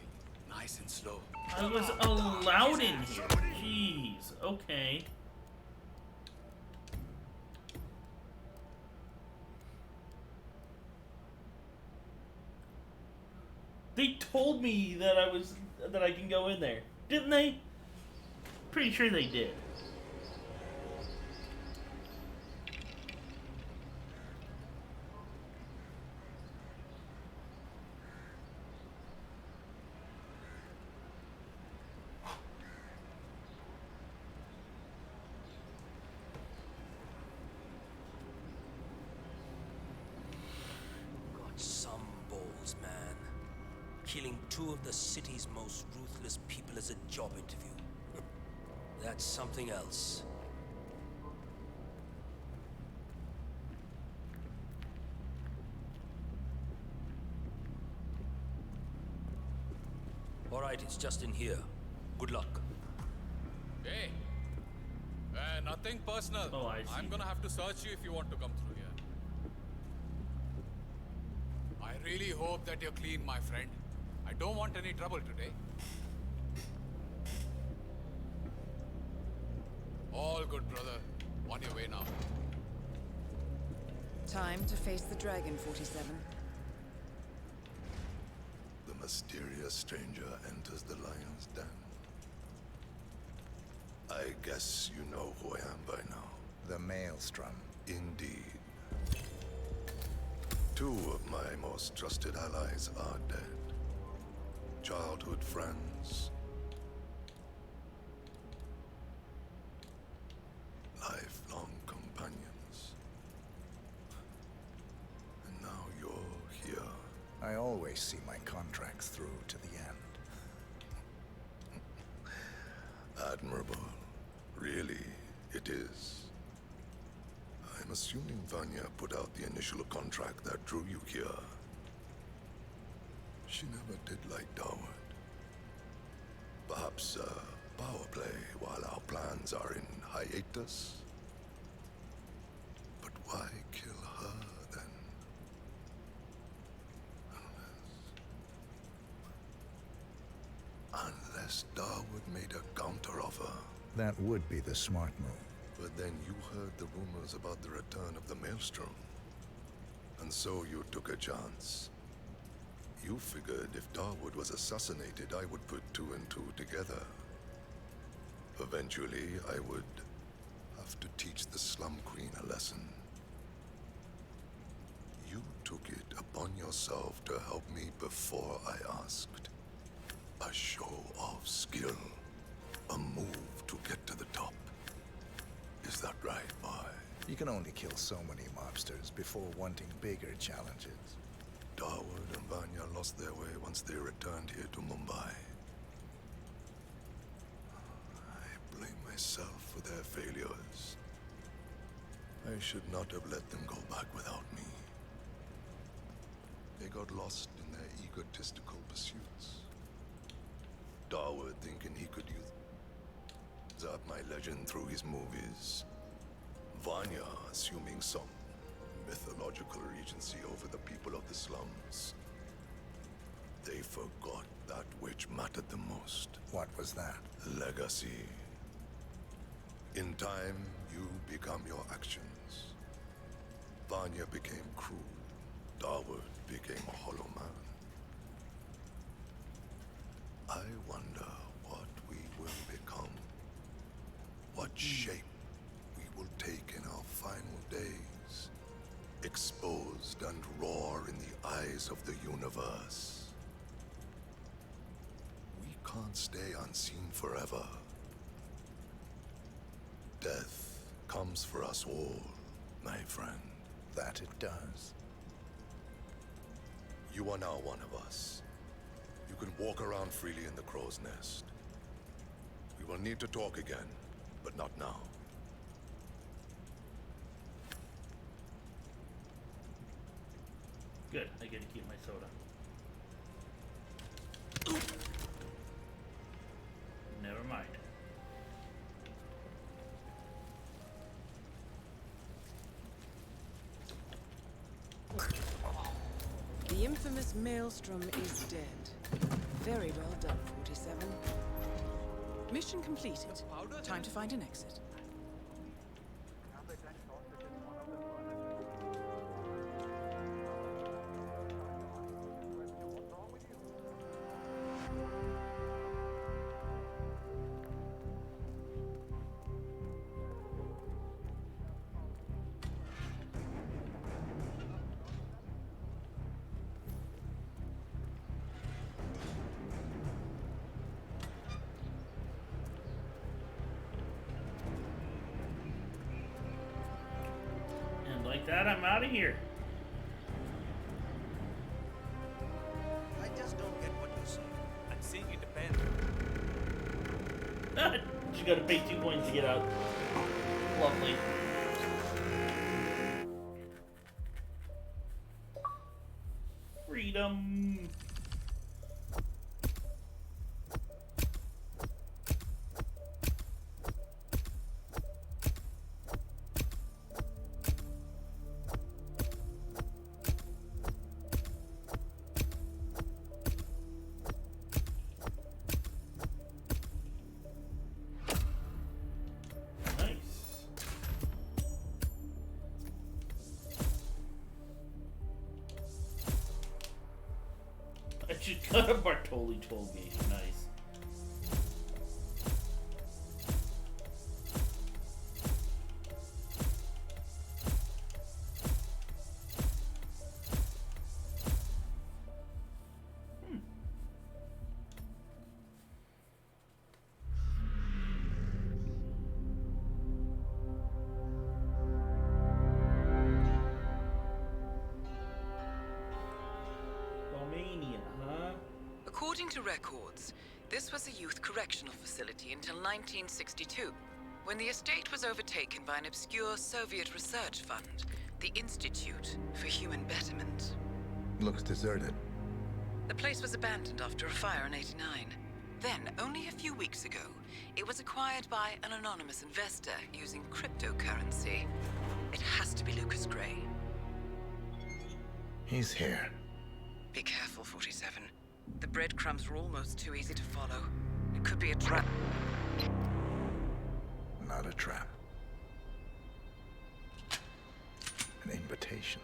nice and slow. I was allowed in here. Jeez. Okay. They told me that I can go in there, didn't they? Pretty sure they did. Got some balls, man. Killing two of the city's most ruthless people as a job interview. That's something else. All right, it's just in here. Good luck. Hey. Nothing personal. Oh, I see. I'm gonna have to search you if you want to come through here. I really hope that you're clean, my friend. I don't want any trouble today. All good, brother. On your way now. Time to face the dragon, 47. The mysterious stranger enters the lion's den. I guess you know who I am by now. The Maelstrom. Indeed. Two of my most trusted allies are dead. Childhood friends. Lifelong companions. And now you're here. I always see my contracts through to the end. Admirable. Really, it is. I'm assuming Vanya put out the initial contract that drew you here. She never did like Dawood. Perhaps power play while our plans are in hiatus? But why kill her then? Unless Dawood made a counteroffer. That would be the smart move. But then you heard the rumors about the return of the Maelstrom. And so you took a chance. You figured if Dawood was assassinated, I would put two and two together. Eventually, I would have to teach the Slum Queen a lesson. You took it upon yourself to help me before I asked. A show of skill. A move to get to the top. Is that right, boy? You can only kill so many mobsters before wanting bigger challenges. Dawood and Vanya lost their way once they returned here to Mumbai. I blame myself for their failures. I should not have let them go back without me. They got lost in their egotistical pursuits. Dawood thinking he could use up my legend through his movies. Vanya assuming some mythological regency over the people of the slums. They forgot that which mattered the most. What was that? Legacy. In time, you become your actions. Vanya became cruel. Dawood became a hollow man. I wonder what we will become. What shape we will take in our final days. Exposed and raw in the eyes of the universe. We can't stay unseen forever. Death comes for us all, my friend. That it does. You are now one of us. You can walk around freely in the crow's nest. We will need to talk again, but not now. Good, I get to keep my soda. Never mind. The infamous Maelstrom is dead. Very well done, 47. Mission completed. Time to find an exit. Like that, I'm out of here. I just don't get what you're saying. I'm saying it depends. You gotta pay 2 points to get out. Lovely. Freedom. She's got a Bartoli tollgate. Nice. Romania, huh? According to records, this was a youth correctional facility until 1962, when the estate was overtaken by an obscure Soviet research fund, the Institute for Human Betterment. Looks deserted. The place was abandoned after a fire in '89. Then, only a few weeks ago, it was acquired by an anonymous investor using cryptocurrency. It has to be Lucas Gray. He's here. Be careful, 47. The breadcrumbs were almost too easy to follow. It could be a trap. Not a trap. An invitation.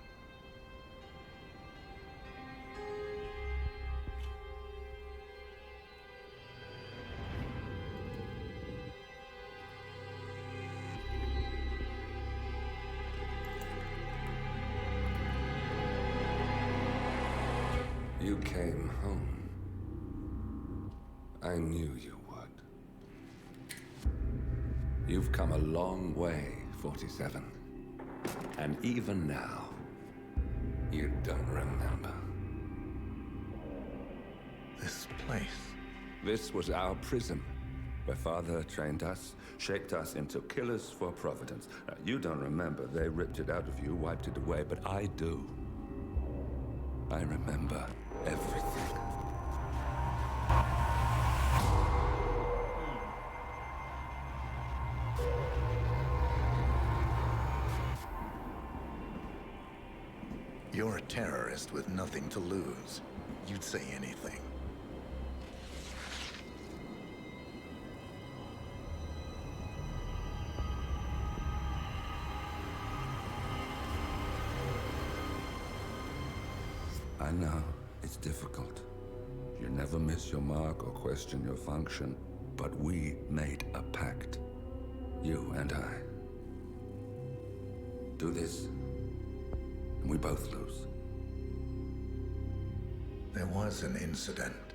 You came home. I knew you would. You've come a long way, 47. And even now, you don't remember. This place. This was our prison, where Father trained us, shaped us into killers for Providence. Now, you don't remember. They ripped it out of you, wiped it away, but I do. I remember everything. You're a terrorist with nothing to lose. You'd say anything. I know, it's difficult. You never miss your mark or question your function, but we made a pact. You and I. Do this, and we both lose. There was an incident.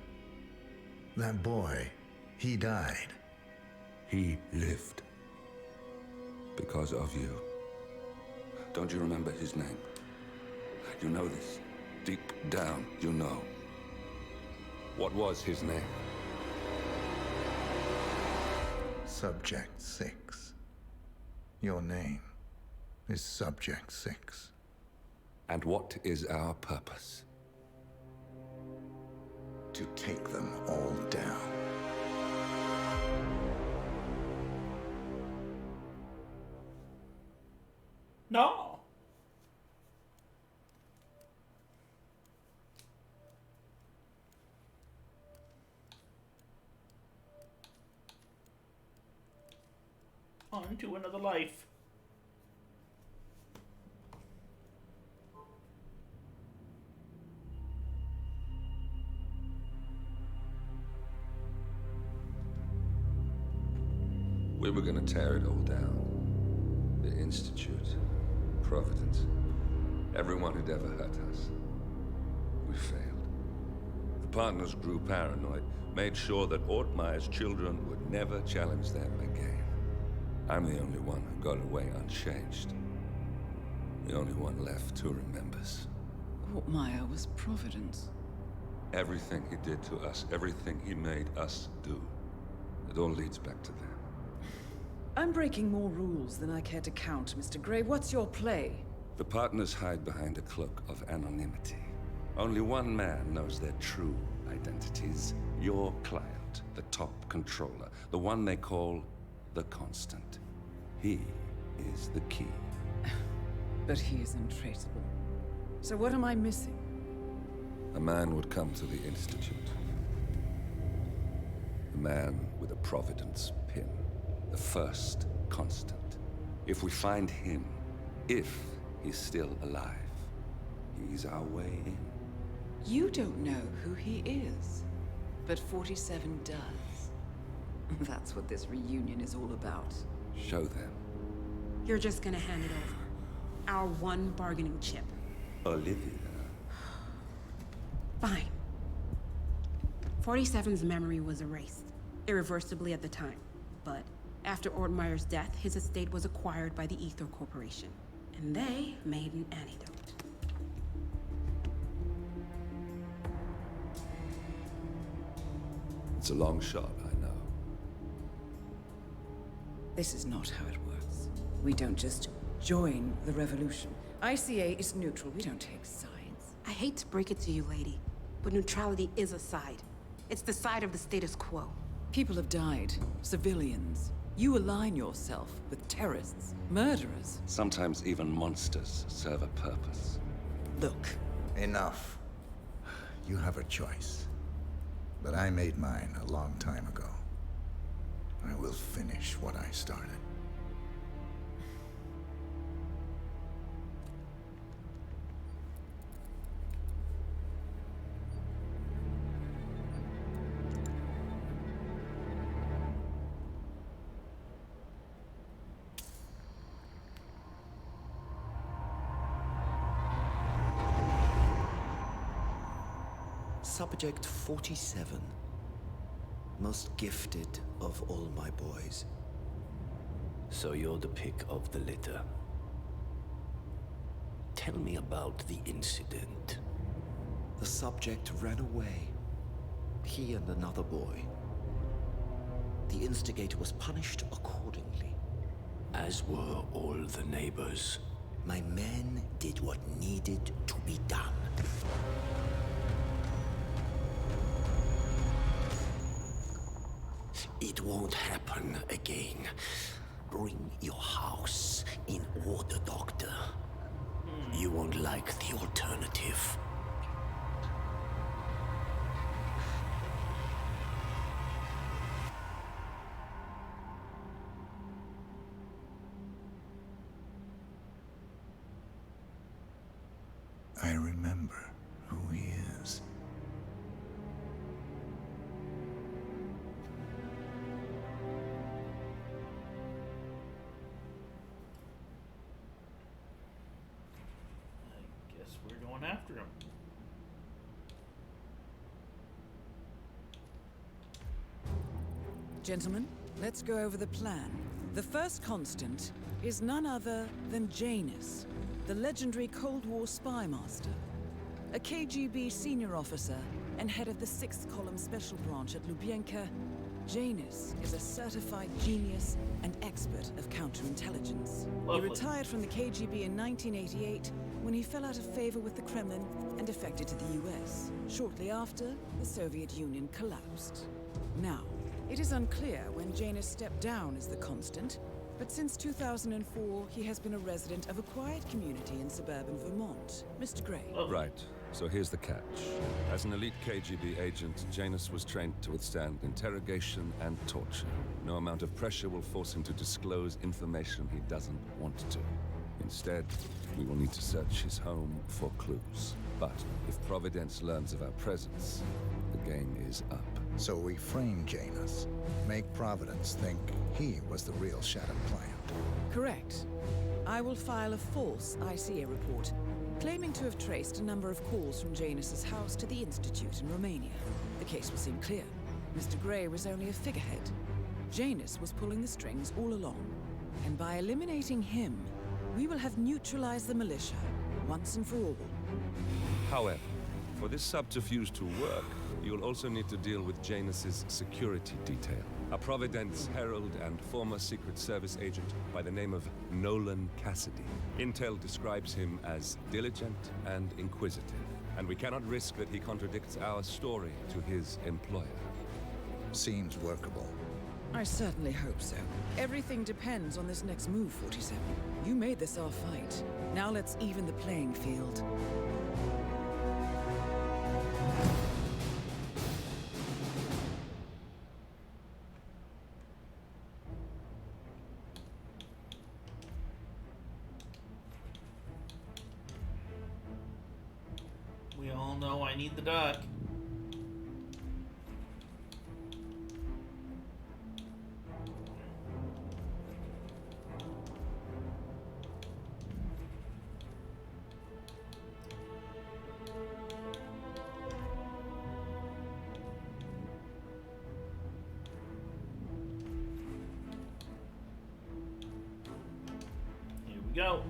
That boy, he died. He lived. Because of you. Don't you remember his name? You know this. Deep down, you know. What was his name? Subject 6. Your name is Subject 6. And what is our purpose? To take them all down. No. On to another life. We were gonna tear it all down. The Institute, Providence, everyone who'd ever hurt us. We failed. The partners grew paranoid, made sure that Ortmeyer's children would never challenge them again. I'm the only one who got away unchanged. The only one left who remembers. Ortmeyer was Providence. Everything he did to us, everything he made us do, it all leads back to them. I'm breaking more rules than I care to count, Mr. Gray. What's your play? The partners hide behind a cloak of anonymity. Only one man knows their true identities. Your client, the top controller, the one they call the Constant. He is the key. But he is untraceable. So what am I missing? A man would come to the Institute. A man with a Providence pin. The first Constant. If we find him, if he's still alive, he's our way in. You don't know who he is, but 47 does. That's what this reunion is all about. Show them. You're just gonna hand it over. Our one bargaining chip. Olivia. Fine. 47's memory was erased, irreversibly at the time. But after Ortmeyer's death, his estate was acquired by the Ether Corporation. And they made an antidote. It's a long shot, I know. This is not how it works. We don't just join the revolution. ICA is neutral. We don't take sides. I hate to break it to you, lady, but neutrality is a side. It's the side of the status quo. People have died. Civilians. You align yourself with terrorists, murderers. Sometimes even monsters serve a purpose. Look. Enough. You have a choice. But I made mine a long time ago. I will finish what I started. Subject 47. Most gifted of all my boys. So you're the pick of the litter. Tell me about the incident. The subject ran away. He and another boy. The instigator was punished accordingly. As were all the neighbors. My men did what needed to be done. It won't happen again. Bring your house in order, Doctor. You won't like the alternative. I remember who he is. We're going after him. Gentlemen, let's go over the plan. The first constant is none other than Janus, the legendary Cold War spy master. A KGB senior officer and head of the 6th Column Special Branch at Lubyanka, Janus is a certified genius and expert of counterintelligence. Lovely. He retired from the KGB in 1988 when he fell out of favor with the Kremlin and defected to the US. Shortly after, the Soviet Union collapsed. Now, it is unclear when Janus stepped down as the constant, but since 2004, he has been a resident of a quiet community in suburban Vermont. Mr. Gray. Right. So here's the catch. As an elite KGB agent, Janus was trained to withstand interrogation and torture. No amount of pressure will force him to disclose information he doesn't want to. Instead, we will need to search his home for clues. But if Providence learns of our presence, the game is up. So we frame Janus, make Providence think he was the real Shattered Plant. Correct. I will file a false ICA report, claiming to have traced a number of calls from Janus's house to the Institute in Romania. The case will seem clear. Mr. Gray was only a figurehead. Janus was pulling the strings all along. And by eliminating him, we will have neutralized the militia, once and for all. However, for this subterfuge to work, you'll also need to deal with Janus's security detail. A Providence herald and former Secret Service agent by the name of Nolan Cassidy. Intel describes him as diligent and inquisitive, and we cannot risk that he contradicts our story to his employer. Seems workable. I certainly hope so. Everything depends on this next move, 47. You made this our fight. Now let's even the playing field. We all know I need the duck. Here we go.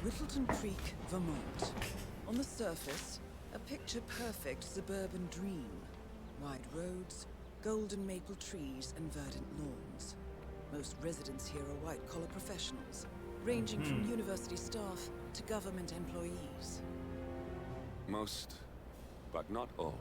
Whittleton Creek, Vermont. On the surface, a picture-perfect suburban dream. Wide roads, golden maple trees, and verdant lawns. Most residents here are white-collar professionals, ranging from university staff to government employees. Most, but not all.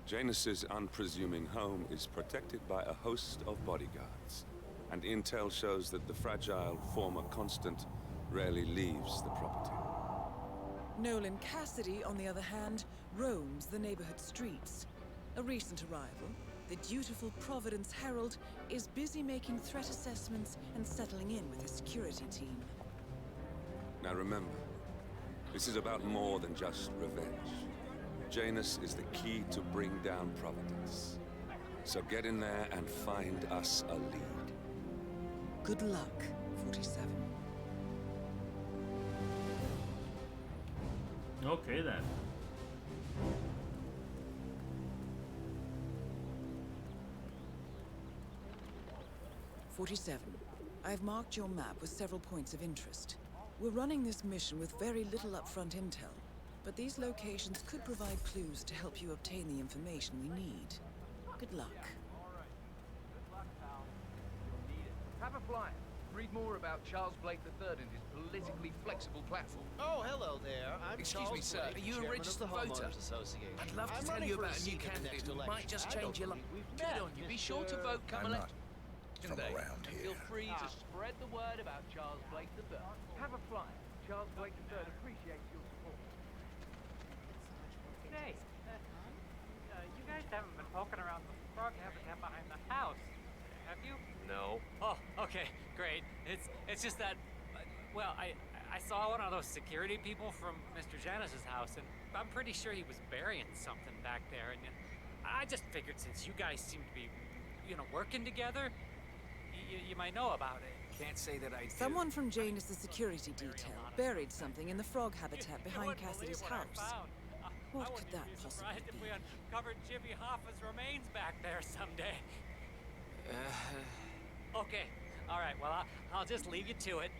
Janus's unpresuming home is protected by a host of bodyguards, and intel shows that the fragile former constant rarely leaves the property. Nolan Cassidy, on the other hand, roams the neighborhood streets. A recent arrival, the dutiful Providence Herald is busy making threat assessments and settling in with his security team. Now remember, this is about more than just revenge. Janus is the key to bring down Providence. So get in there and find us a lead. Good luck, 47. Okay then. I've marked your map with several points of interest. We're running this mission with very little upfront intel, but these locations could provide clues to help you obtain the information we need. Good luck. Have a flyer. Read more about Charles Blake III and his politically flexible platform. Oh, hello there. I'm Excuse Charles me, sir. Blake, Are you a chairman registered of the voter? Homeowners Association. I'd love to I'm tell running you for about a new seat at the candidate next who election. might just I change your don't life. believe we've Good met, on you. Be Mr. sure to vote come I'm election from day. around And here. feel free to spread the word about Charles Blake III. Have a flyer. Charles Blake III appreciates your support. Say, you guys haven't been poking around the frog habitat behind the house, have you? No. Oh, okay, great. It's just that, well, I saw one of those security people from Mr. Janus's house, and I'm pretty sure he was burying something back there, and I just figured since you guys seem to be, working together, you might know about it. Can't say that I do. Someone from Janus's security detail buried something in the frog habitat behind wouldn't Cassidy's believe what I house. found. What I could wouldn't that be possibly surprised if be? we uncovered Jimmy Hoffa's remains back there someday. Okay, all right. Well, I'll just leave you to it.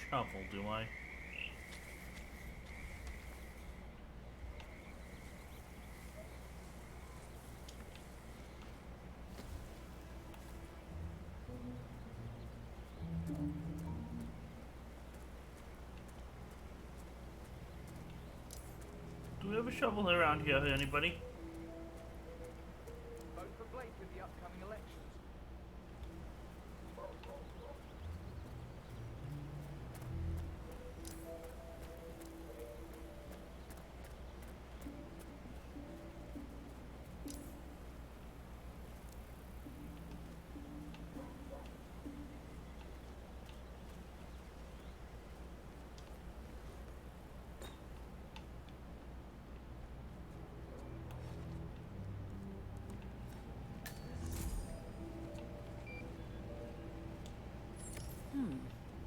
shovel, do I? Do we have a shovel around here, anybody? Vote for Blake in the upcoming elections.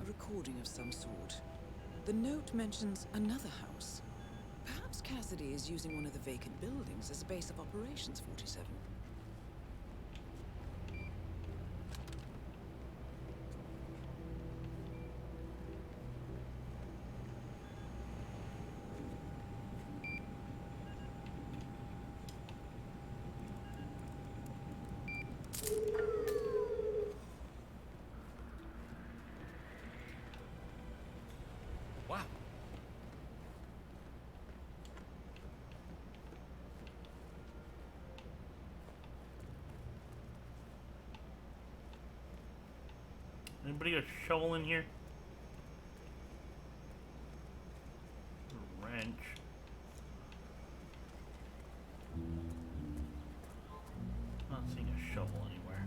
A recording of some sort. The note mentions another house. Perhaps Cassidy is using one of the vacant buildings as a base of operations 47. Wow. Anybody got a shovel in here? A wrench. Not seeing a shovel anywhere.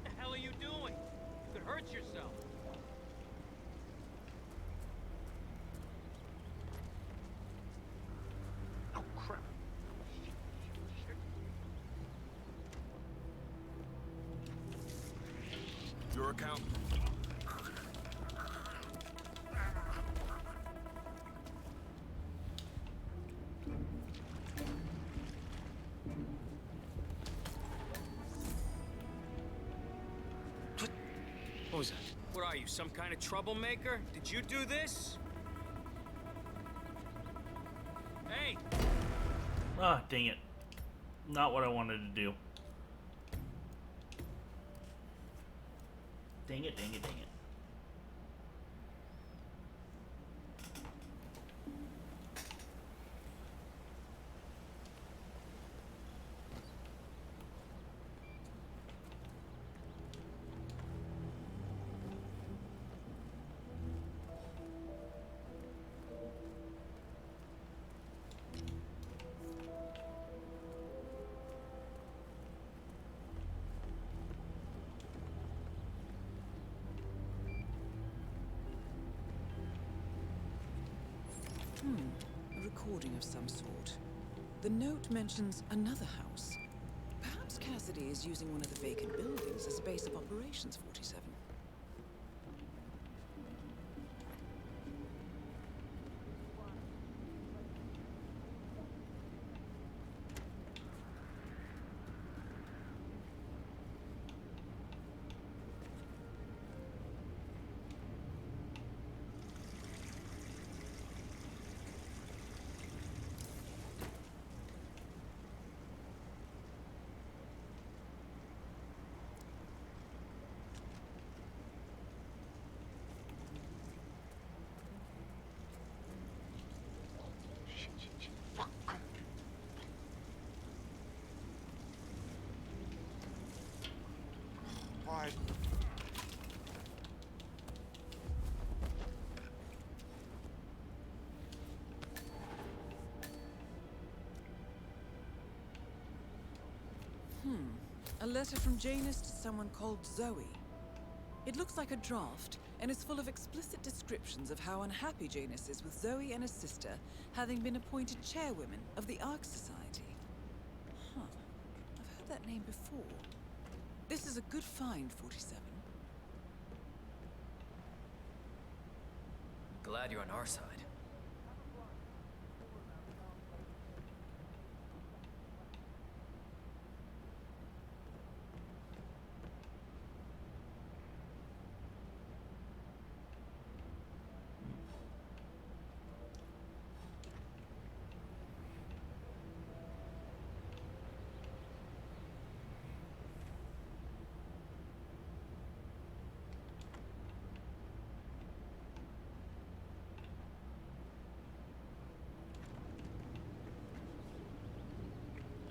What the hell are you doing? You could hurt yourself. Oh, crap. Your account. What was that? What are you, some kind of troublemaker? Did you do this? Hey! Ah, dang it. Not what I wanted to do. Dang it, dang it, dang it. A recording of some sort. The note mentions another house. Perhaps Cassidy is using one of the vacant buildings as a base of operations 47. inside. A letter from Janus to someone called Zoe. It looks like a draft, and is full of explicit descriptions of how unhappy Janus is with Zoe and his sister having been appointed chairwomen of the Ark Society. Huh. I've heard that name before. This is a good find, 47. Glad you're on our side.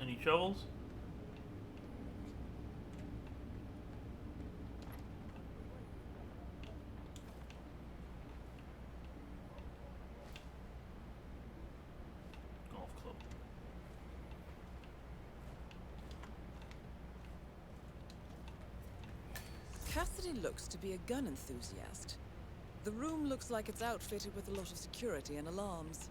Any shovels? Golf club. Cassidy looks to be a gun enthusiast. The room looks like it's outfitted with a lot of security and alarms.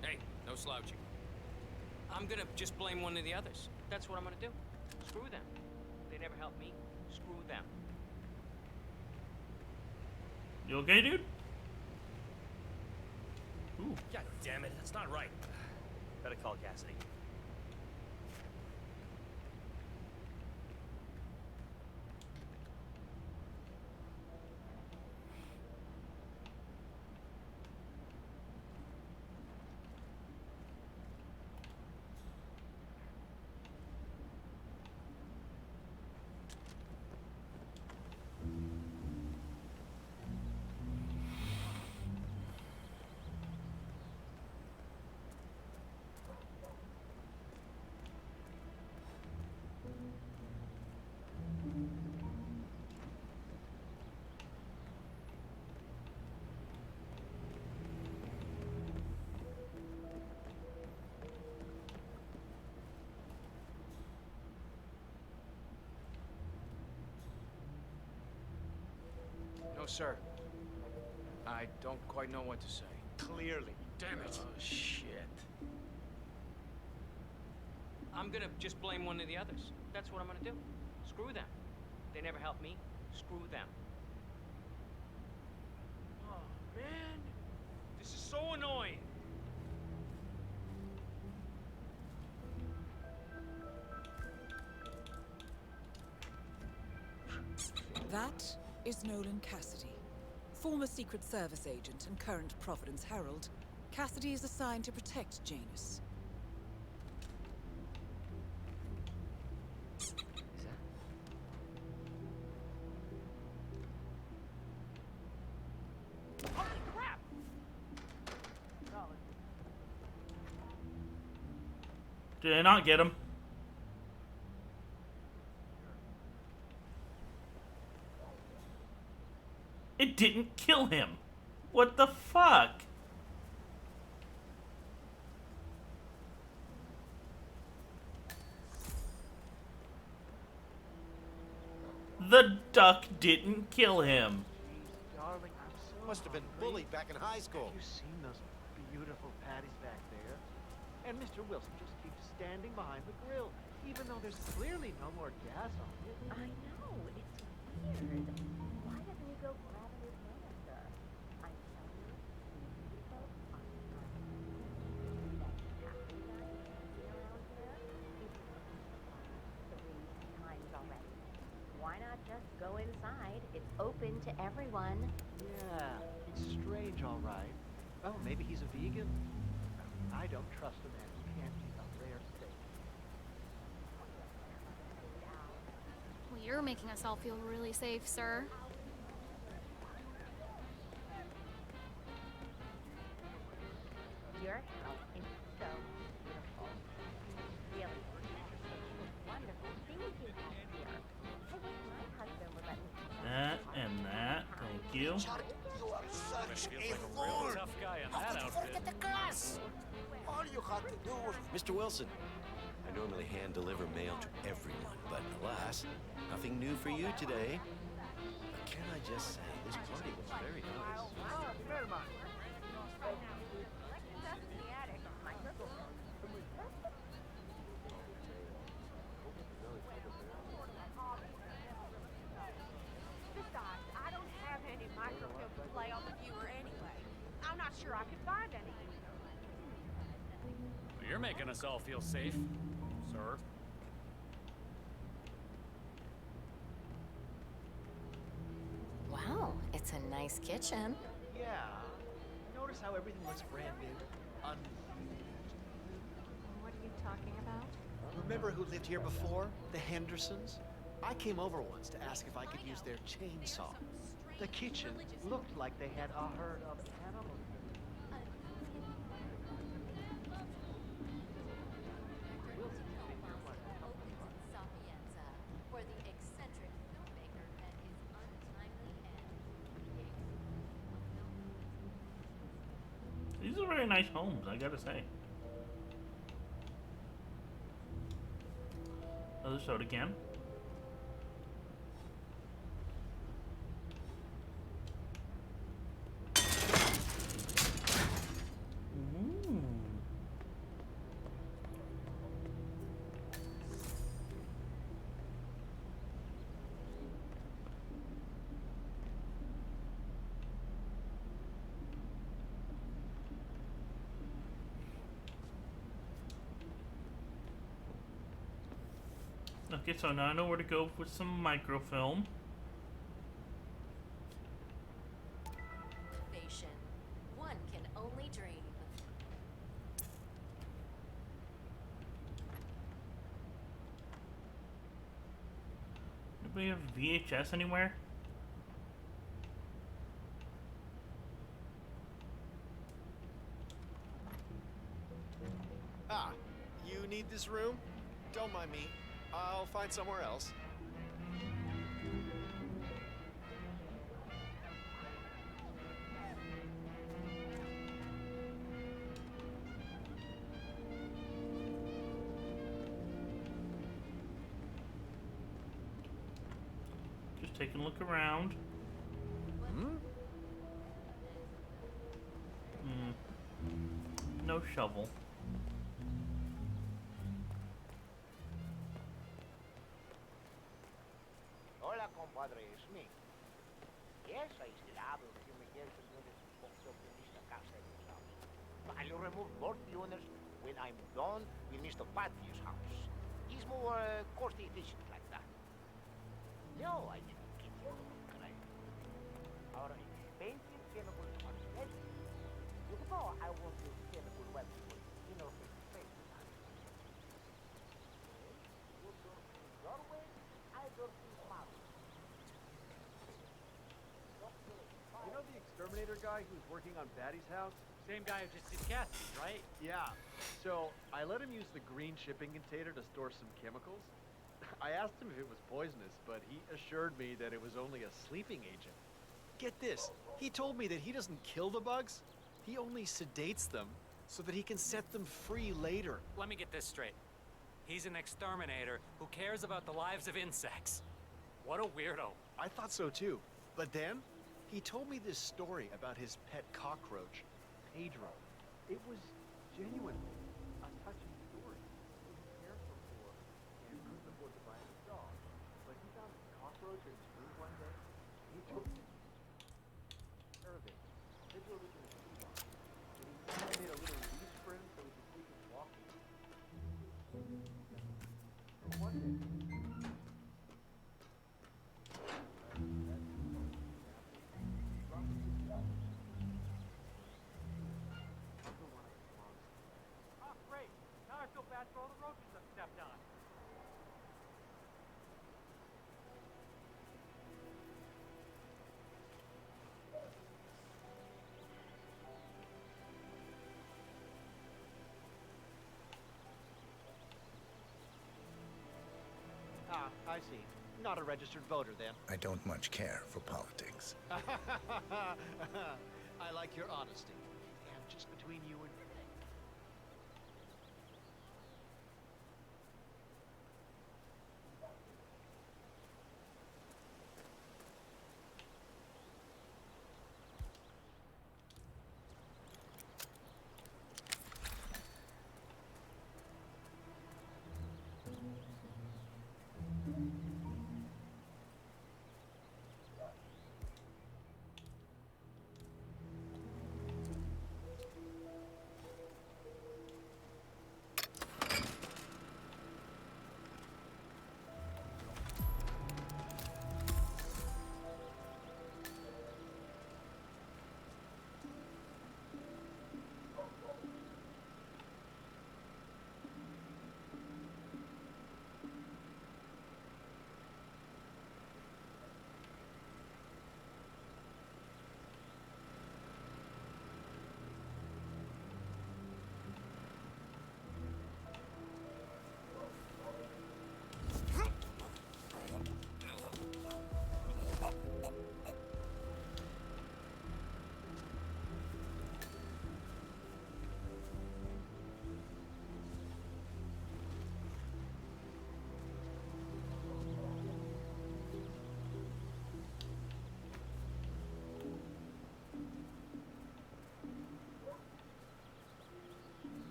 Hey, no slouching. I'm gonna just blame one of the others. That's what I'm gonna do. Screw them. They never helped me. Screw them. You okay, dude? Ooh. God damn it, that's not right. Better call Cassidy. No, sir. I don't quite know what to say. Clearly. Damn it. Oh, shit. I'm gonna just blame one of the others. That's what I'm gonna do. Screw them. They never helped me. Screw them. Oh, man. This is so annoying. That is Nolan Cassidy, former Secret Service agent and current Providence Herald. Cassidy is assigned to protect Janus. Holy crap! Did I not get him? It didn't kill him. What the fuck? The duck didn't kill him. Darling, I'm so Must have been bullied back in high school. Have you seen those beautiful patties back there? And Mr. Wilson just keeps standing behind the grill, even though there's clearly no more gas on it. I know, it's weird. Why doesn't he go grab a new canister? I'm telling you, these folks are not that happy guy around here. He's been 3 times already. Why not just go inside? It's open to everyone. Yeah, it's strange, all right. Oh, maybe he's a vegan? I don't trust a man who can't eat a rare steak. Well, you're making us all feel really safe, sir. Your house is so beautiful. Really, wonderful things you have here. I wish my husband would let me. That and that. Thank you. You are such Feels a like a real fool! tough guy in How that could you outfit. forget the glass? All you had to do was... Mr. Wilson, I normally hand deliver mail to everyone, but alas, nothing new for you today. But can I just say, this party was very nice. Besides, I don't have any microfilm to play on the viewer anyway. I'm not sure I could find any. Well, you're making us all feel safe, sir. Wow, it's a nice kitchen. Yeah. Notice how everything looks brand new? What are you talking about? Remember who lived here before? The Hendersons? I came over once to ask if I could use their chainsaw. The kitchen looked like they had a herd of animals. Sapienza for the eccentric filmmaker and his untimely end. These are very nice homes, I gotta say. Another soda can. Ooh. Okay, so now I know where to go with some microfilm. Motivation. One can only dream. Anybody have VHS anywhere? Ah, you need this room? Don't mind me. I'll find somewhere else. Just taking a look around. No shovel. Hola, compadre, it's me. Yes, I still have a fumigation unit boxed up in Mr. Castell's house. I'll remove both units when I'm done with Mr. Patti's house. He's more cost efficient like that. No, I didn't give you the correct. Our expensive chemicals are ready. You know I won't use chemical weapons for inner face. You don't see your way, I don't see mine. You know the exterminator guy who's working on Batty's house? Same guy who just did Cassidy's, right? Yeah. So I let him use the green shipping container to store some chemicals. I asked him if it was poisonous, but he assured me that it was only a sleeping agent. Get this, he told me that he doesn't kill the bugs, he only sedates them so that he can set them free later. Let me get this straight. He's an exterminator who cares about the lives of insects. What a weirdo. I thought so too. But then, he told me this story about his pet cockroach, Pedro. It was genuinely a touching story. He didn't care for poor and couldn't afford to buy a dog. But he found a cockroach in his room one day. He took care of it. Pedro lived in a shoebox. And he even made a little leash for him so he could take him walking. So one day, I see. Not a registered voter, then. I don't much care for politics. I like your honesty. And just between you and me.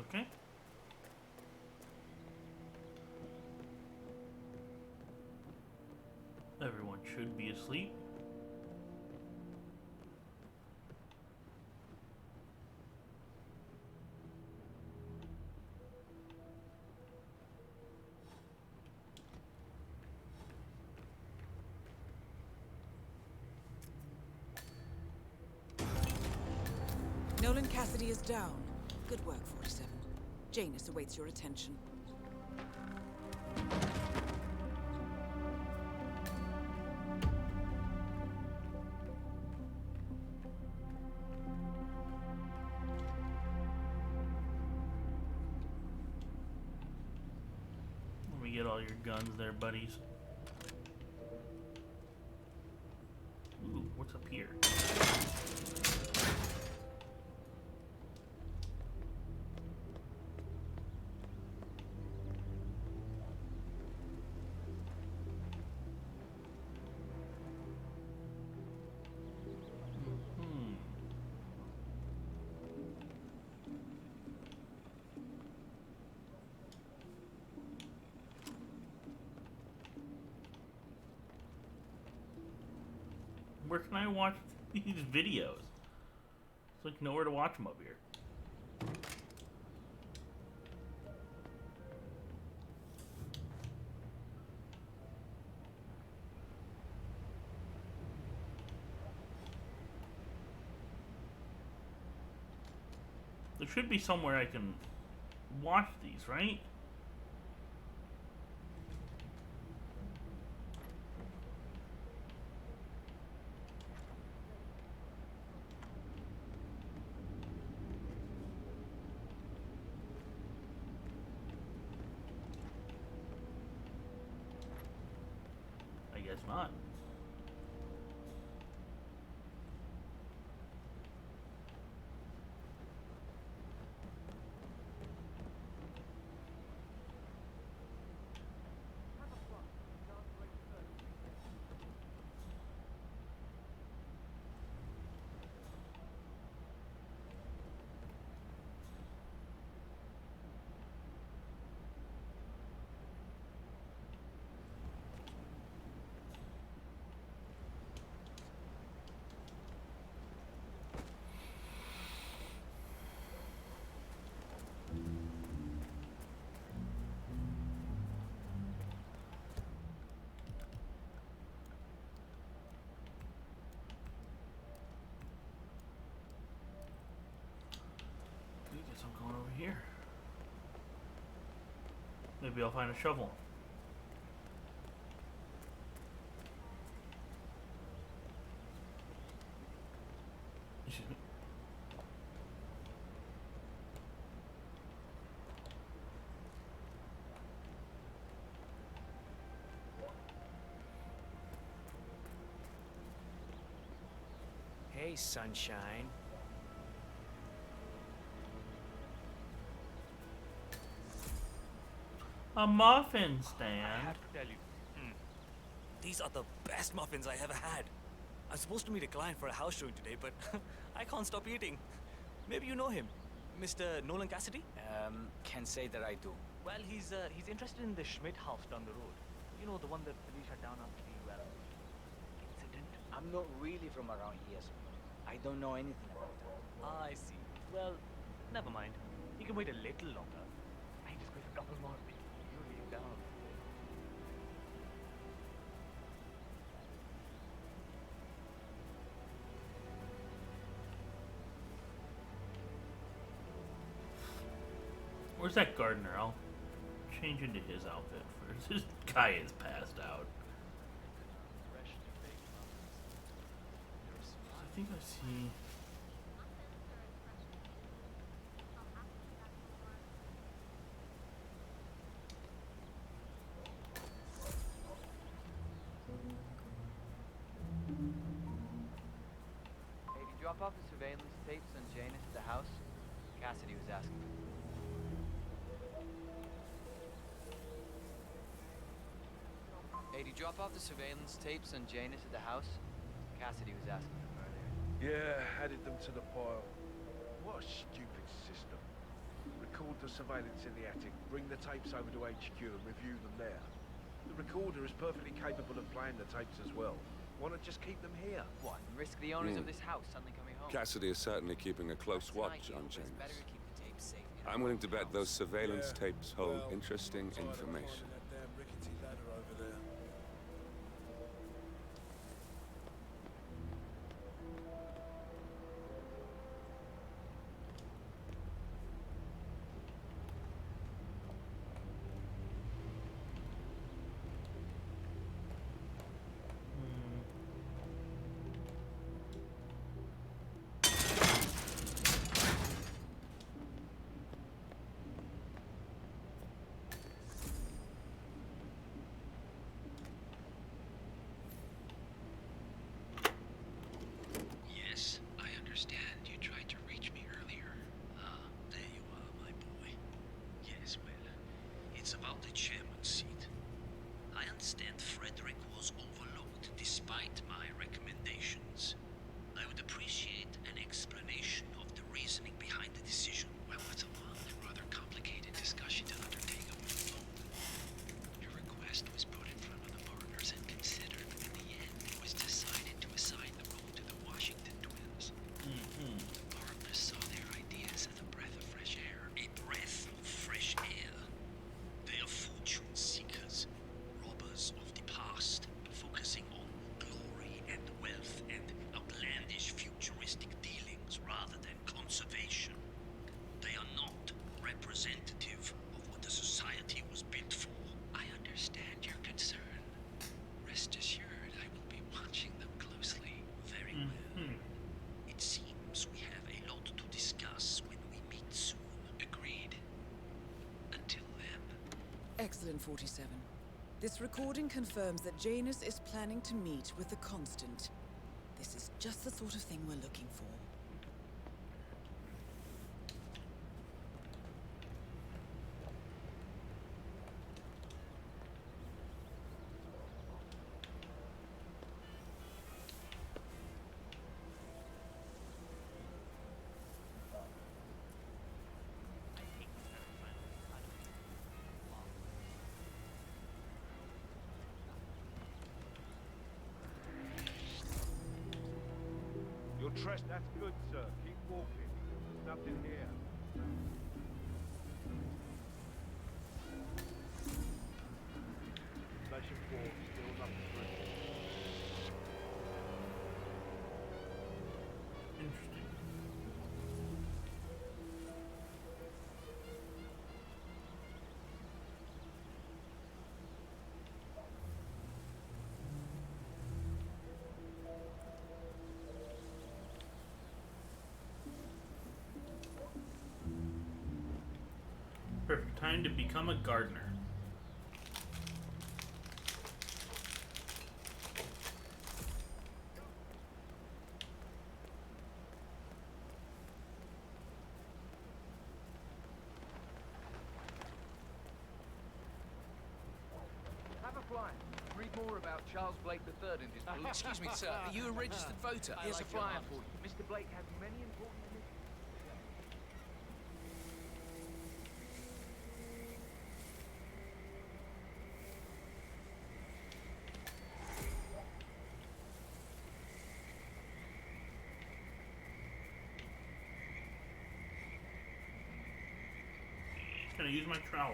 Okay. Everyone should be asleep. Nolan Cassidy is down. Good work, 47. Janus awaits your attention. Let me get all your guns there, buddies. Ooh, what's up here? Where can I watch these videos? It's like nowhere to watch them up here. There should be somewhere I can watch these, right? I guess not. Maybe I'll find a shovel. Excuse me. Hey, sunshine. A muffin I stand. have to tell you, these are the best muffins I ever had. I'm supposed to meet a client for a house showing today, but I can't stop eating. Maybe you know him, Mr. Nolan Cassidy? Can't say that I do. Well, he's interested in the Schmidt house down the road. You know, the one that police shut down after the, incident? I'm not really from around here, so I don't know anything about that. I see. Well, never mind. He can wait a little longer. I just wait a couple more weeks. You leave down. Where's that gardener? I'll change into his outfit first. This guy is passed out. I think I see. Hey, did you drop off the surveillance tapes on Janus at the house? Cassidy was asking. Hey, did you drop off the surveillance tapes on Janus at the house? Cassidy was asking them earlier. Yeah, added them to the pile. What a stupid system. Record the surveillance in the attic, bring the tapes over to HQ and review them there. The recorder is perfectly capable of playing the tapes as well. Why not just keep them here? What, and risk the owners of this house suddenly coming home? Cassidy is certainly keeping a close watch on It's Janus. better to keep the tapes safe. I'm willing to bet those surveillance tapes hold interesting information. That damn rickety ladder over there. Yes, I understand you tried to reach me earlier. There you are, my boy. Yes, well, it's about the chairman's seat. I understand Frederick was overlooked despite my recommendations. I would appreciate an explanation of the reasoning behind the decision. Well, it's a long and rather complicated discussion to undertake over the phone. Your request was put in front of the partners and considered. In the end, it was decided to assign the role to the Washington twins. The partners saw their ideas as a breath of fresh air. A breath of fresh air. They are fortune seekers, robbers of the past, focusing on glory and wealth and outlandish futuristic dealings rather than conservation. They are not representative of what the society was built for. I understand your concern. Rest assured, I will be watching them closely. Very well. It seems we have a lot to discuss when we meet soon. Agreed. Until then. Excellent, 47. This recording confirms that Janus is planning to meet with the Constant. This is just the sort of thing we're looking for. Your trust, that's good, sir. Keep walking. There's nothing here. Station 4, still nothing through. Interesting. Time to become a gardener. Have a flyer. Read more about Charles Blake III and his... Excuse me, sir. Are you a registered voter? Here's a flyer for you. Mr. Blake has many important... Can I use my trowel?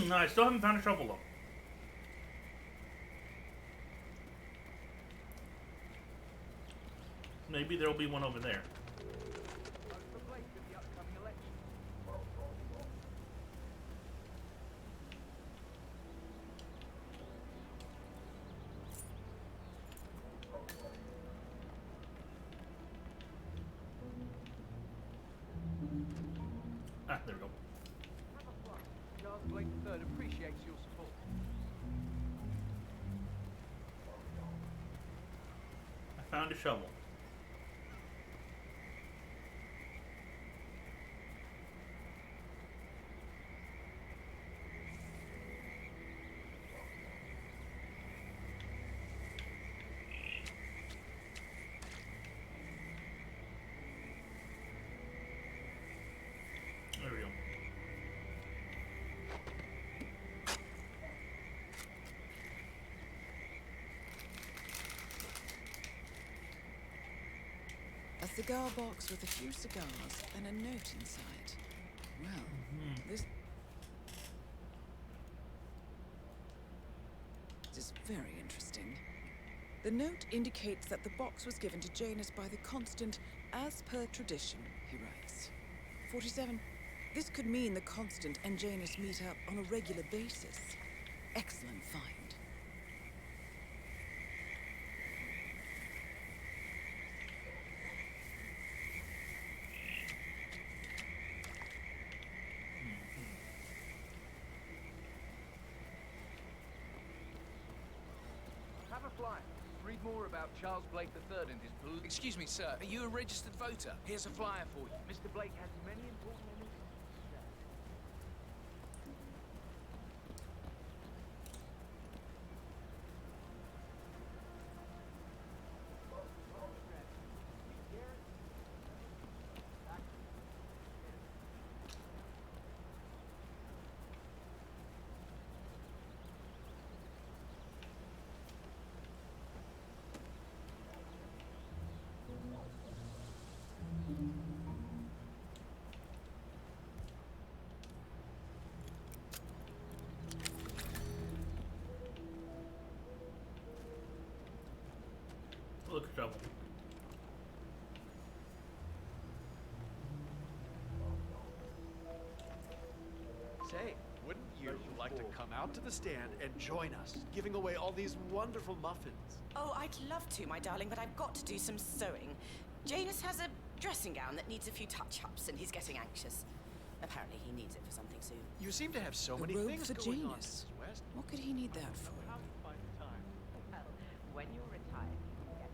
No, I still haven't found a shovel though. Maybe there'll be one over there. Ah, there we go. Charles Blake III appreciates your support. I found a shovel. There we go. A cigar box with a few cigars and a note inside. Well, this is very interesting. The note indicates that the box was given to Janus by the Constant as per tradition, he writes. 47. This could mean the Constant and Janus meet up on a regular basis. Excellent find. Have a flyer. Read more about Charles Blake III and his... Excuse me, sir. Are you a registered voter? Here's a flyer for you. Mr. Blake has many important... Look at shovel. Say, wouldn't you like to come out to the stand and join us, giving away all these wonderful muffins? Oh, I'd love to, my darling, but I've got to do some sewing. Janus has a dressing gown that needs a few touch-ups, and he's getting anxious. Apparently he needs it for something soon. You seem to have so A many robe things for going on, Janus. Mrs. West. What could he need that for? How do you find the time? Well, when you're retired, you can get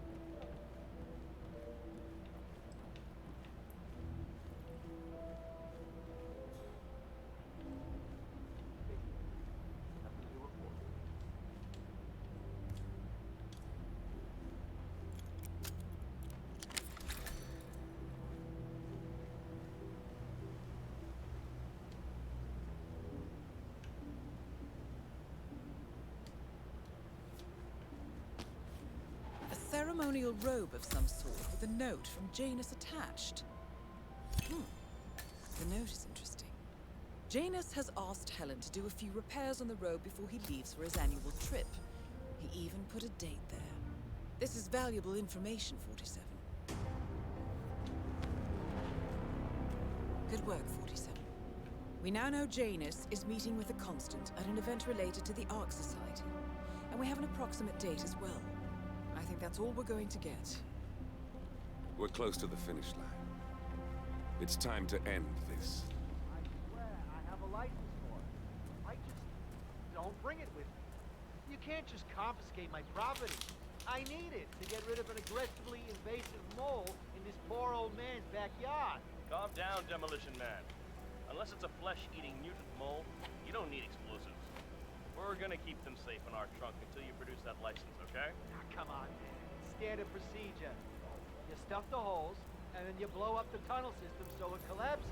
A ceremonial robe of some sort with a note from Janus attached. The note is interesting. Janus has asked Helen to do a few repairs on the robe before he leaves for his annual trip. He even put a date there. This is valuable information, 47. Good work, 47. We now know Janus is meeting with the Constant at an event related to the Ark Society. And we have an approximate date as well. I think that's all we're going to get. We're close to the finish line. It's time to end this. I swear I have a license for it. I just don't bring it with me. You can't just confiscate my property. I need it to get rid of an aggressively invasive mole in this poor old man's backyard. Calm down, Demolition Man. Unless it's a flesh-eating mutant mole, you don't need explosives. We're gonna keep them safe in our trunk until you produce that license, okay? Now, come on, man. Standard procedure. You stuff the holes, and then you blow up the tunnel system so it collapses.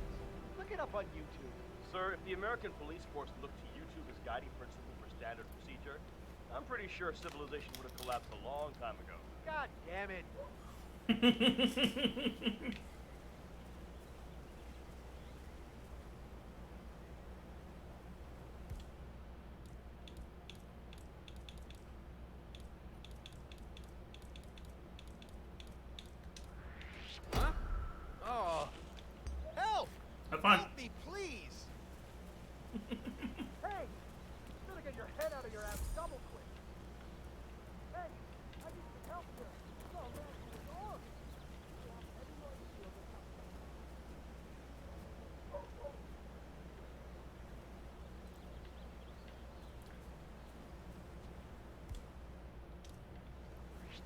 Look it up on YouTube. Sir, if the American police force looked to YouTube as guiding principle for standard procedure, I'm pretty sure civilization would have collapsed a long time ago. God damn it. Huh? Oh. Help! Have fun. Help me, please! Hey! You better get your head out of your ass double quick! Hey! I need some help here! Oh, man, it's on!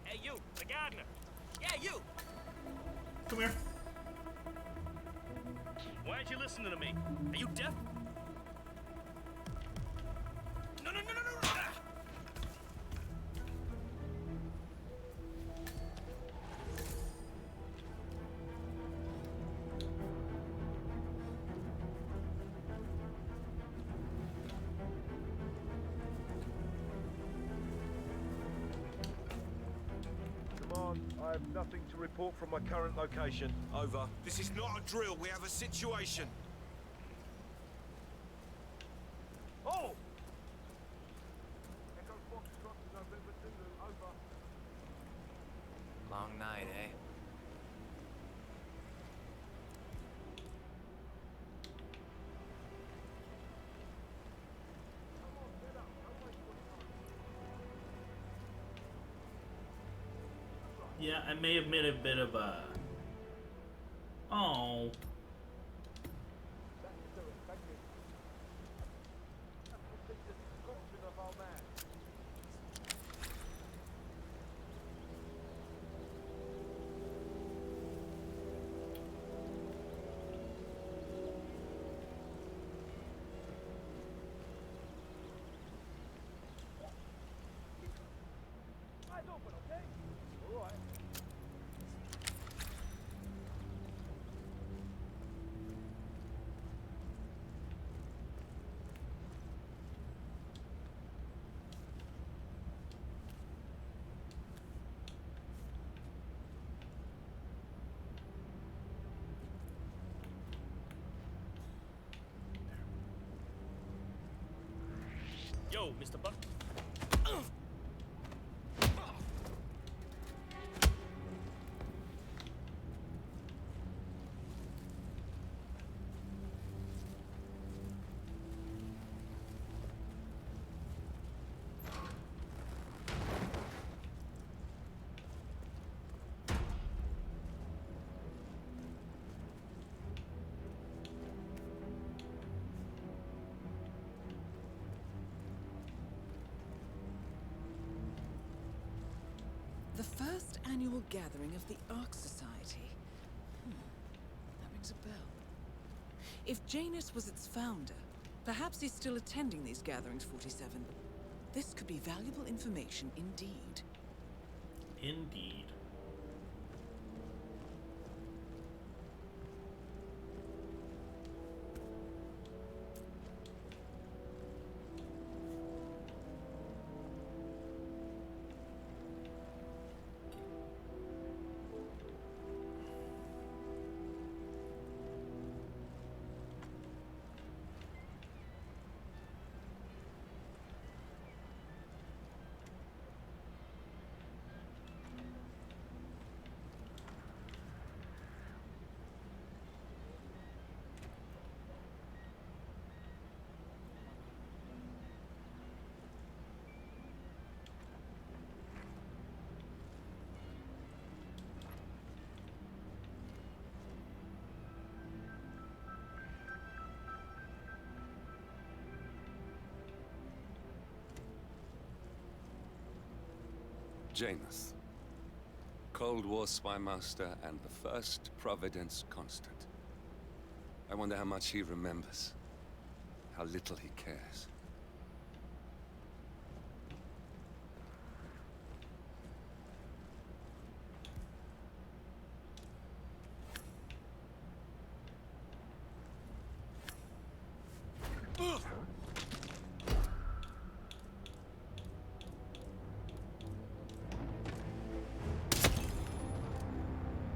Hey, you! The gardener! Yeah, you! Come here. Why aren't you listening to me? Are you deaf? No, no, no, no, no! Ah! Command, I have nothing to report from my current location. Over. This is not a drill. We have a situation. Oh! Echo Foxtrot to November Zulu, over. Long night, eh? Yeah, I may have made a bit of a... Oh. Eyes open, okay? All right. Yo, Mr. Buck. The first annual gathering of the Ark Society. That rings a bell. If Janus was its founder, perhaps he's still attending these gatherings, 47. This could be valuable information indeed. Indeed. Janus. Cold War spy master and the first Providence constant. I wonder how much he remembers. How little he cares.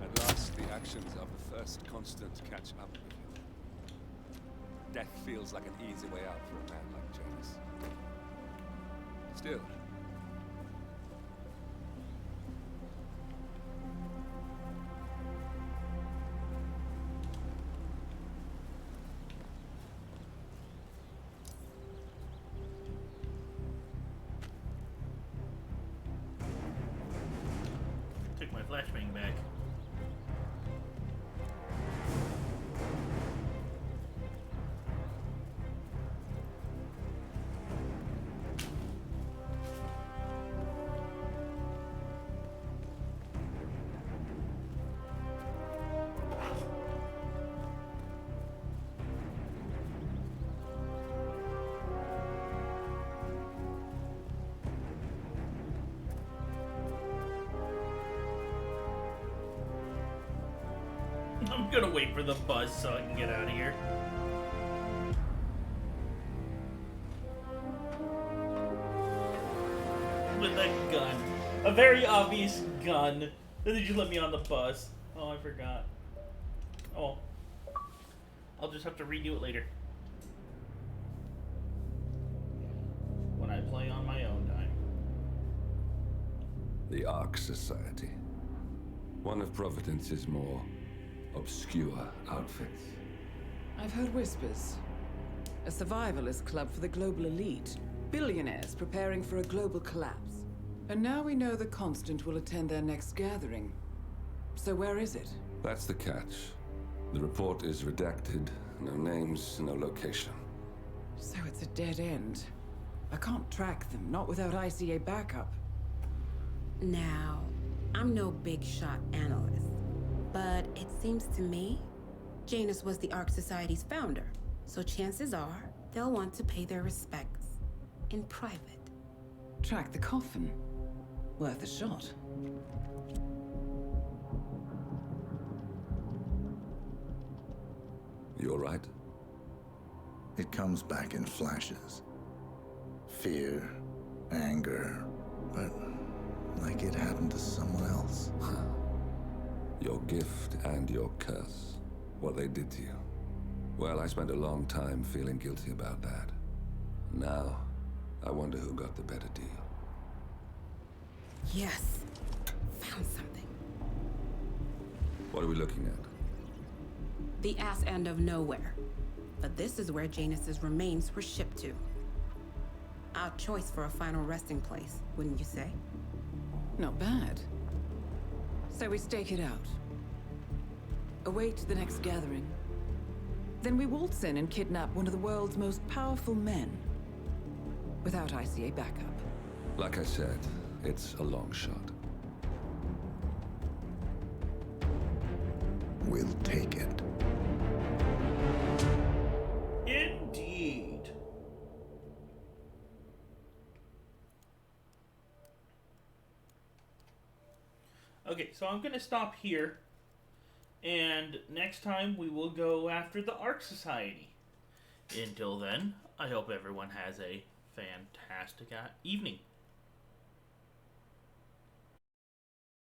At last, the actions of the first constant catch up with you. Death feels like an easy way out for a man like Janus. Still, took my flashbang back. I'm gonna wait for the buzz so I can get out of here. With that gun. A very obvious gun. Then did you let me on the bus? Oh, I forgot. Oh. I'll just have to redo it later. When I play on my own time. the Ark Society. One of Providence's more obscure outfits. I've heard whispers. A survivalist club for the global elite. Billionaires preparing for a global collapse. And now we know the Constant will attend their next gathering. So where is it? That's the catch. The report is redacted. No names, no location. So it's a dead end. I can't track them, not without ICA backup. Now, I'm no big shot analyst, but it seems to me Janus was the Ark Society's founder, so chances are they'll want to pay their respects in private. Track the coffin. Worth a shot. You all right? It comes back in flashes. Fear, anger, but like it happened to someone else. Your gift and your curse. What they did to you. Well, I spent a long time feeling guilty about that. Now, I wonder who got the better deal. Yes. Found something. What are we looking at? The ass end of nowhere. But this is where Janus's remains were shipped to. Our choice for a final resting place, wouldn't you say? Not bad. So we stake it out. Await the next gathering. Then we waltz in and kidnap one of the world's most powerful men. Without ICA backup. Like I said, it's a long shot. We'll take it. Indeed. Okay, so I'm going to stop here. And next time we will go after the Ark Society. Until then, I hope everyone has a fantastic evening.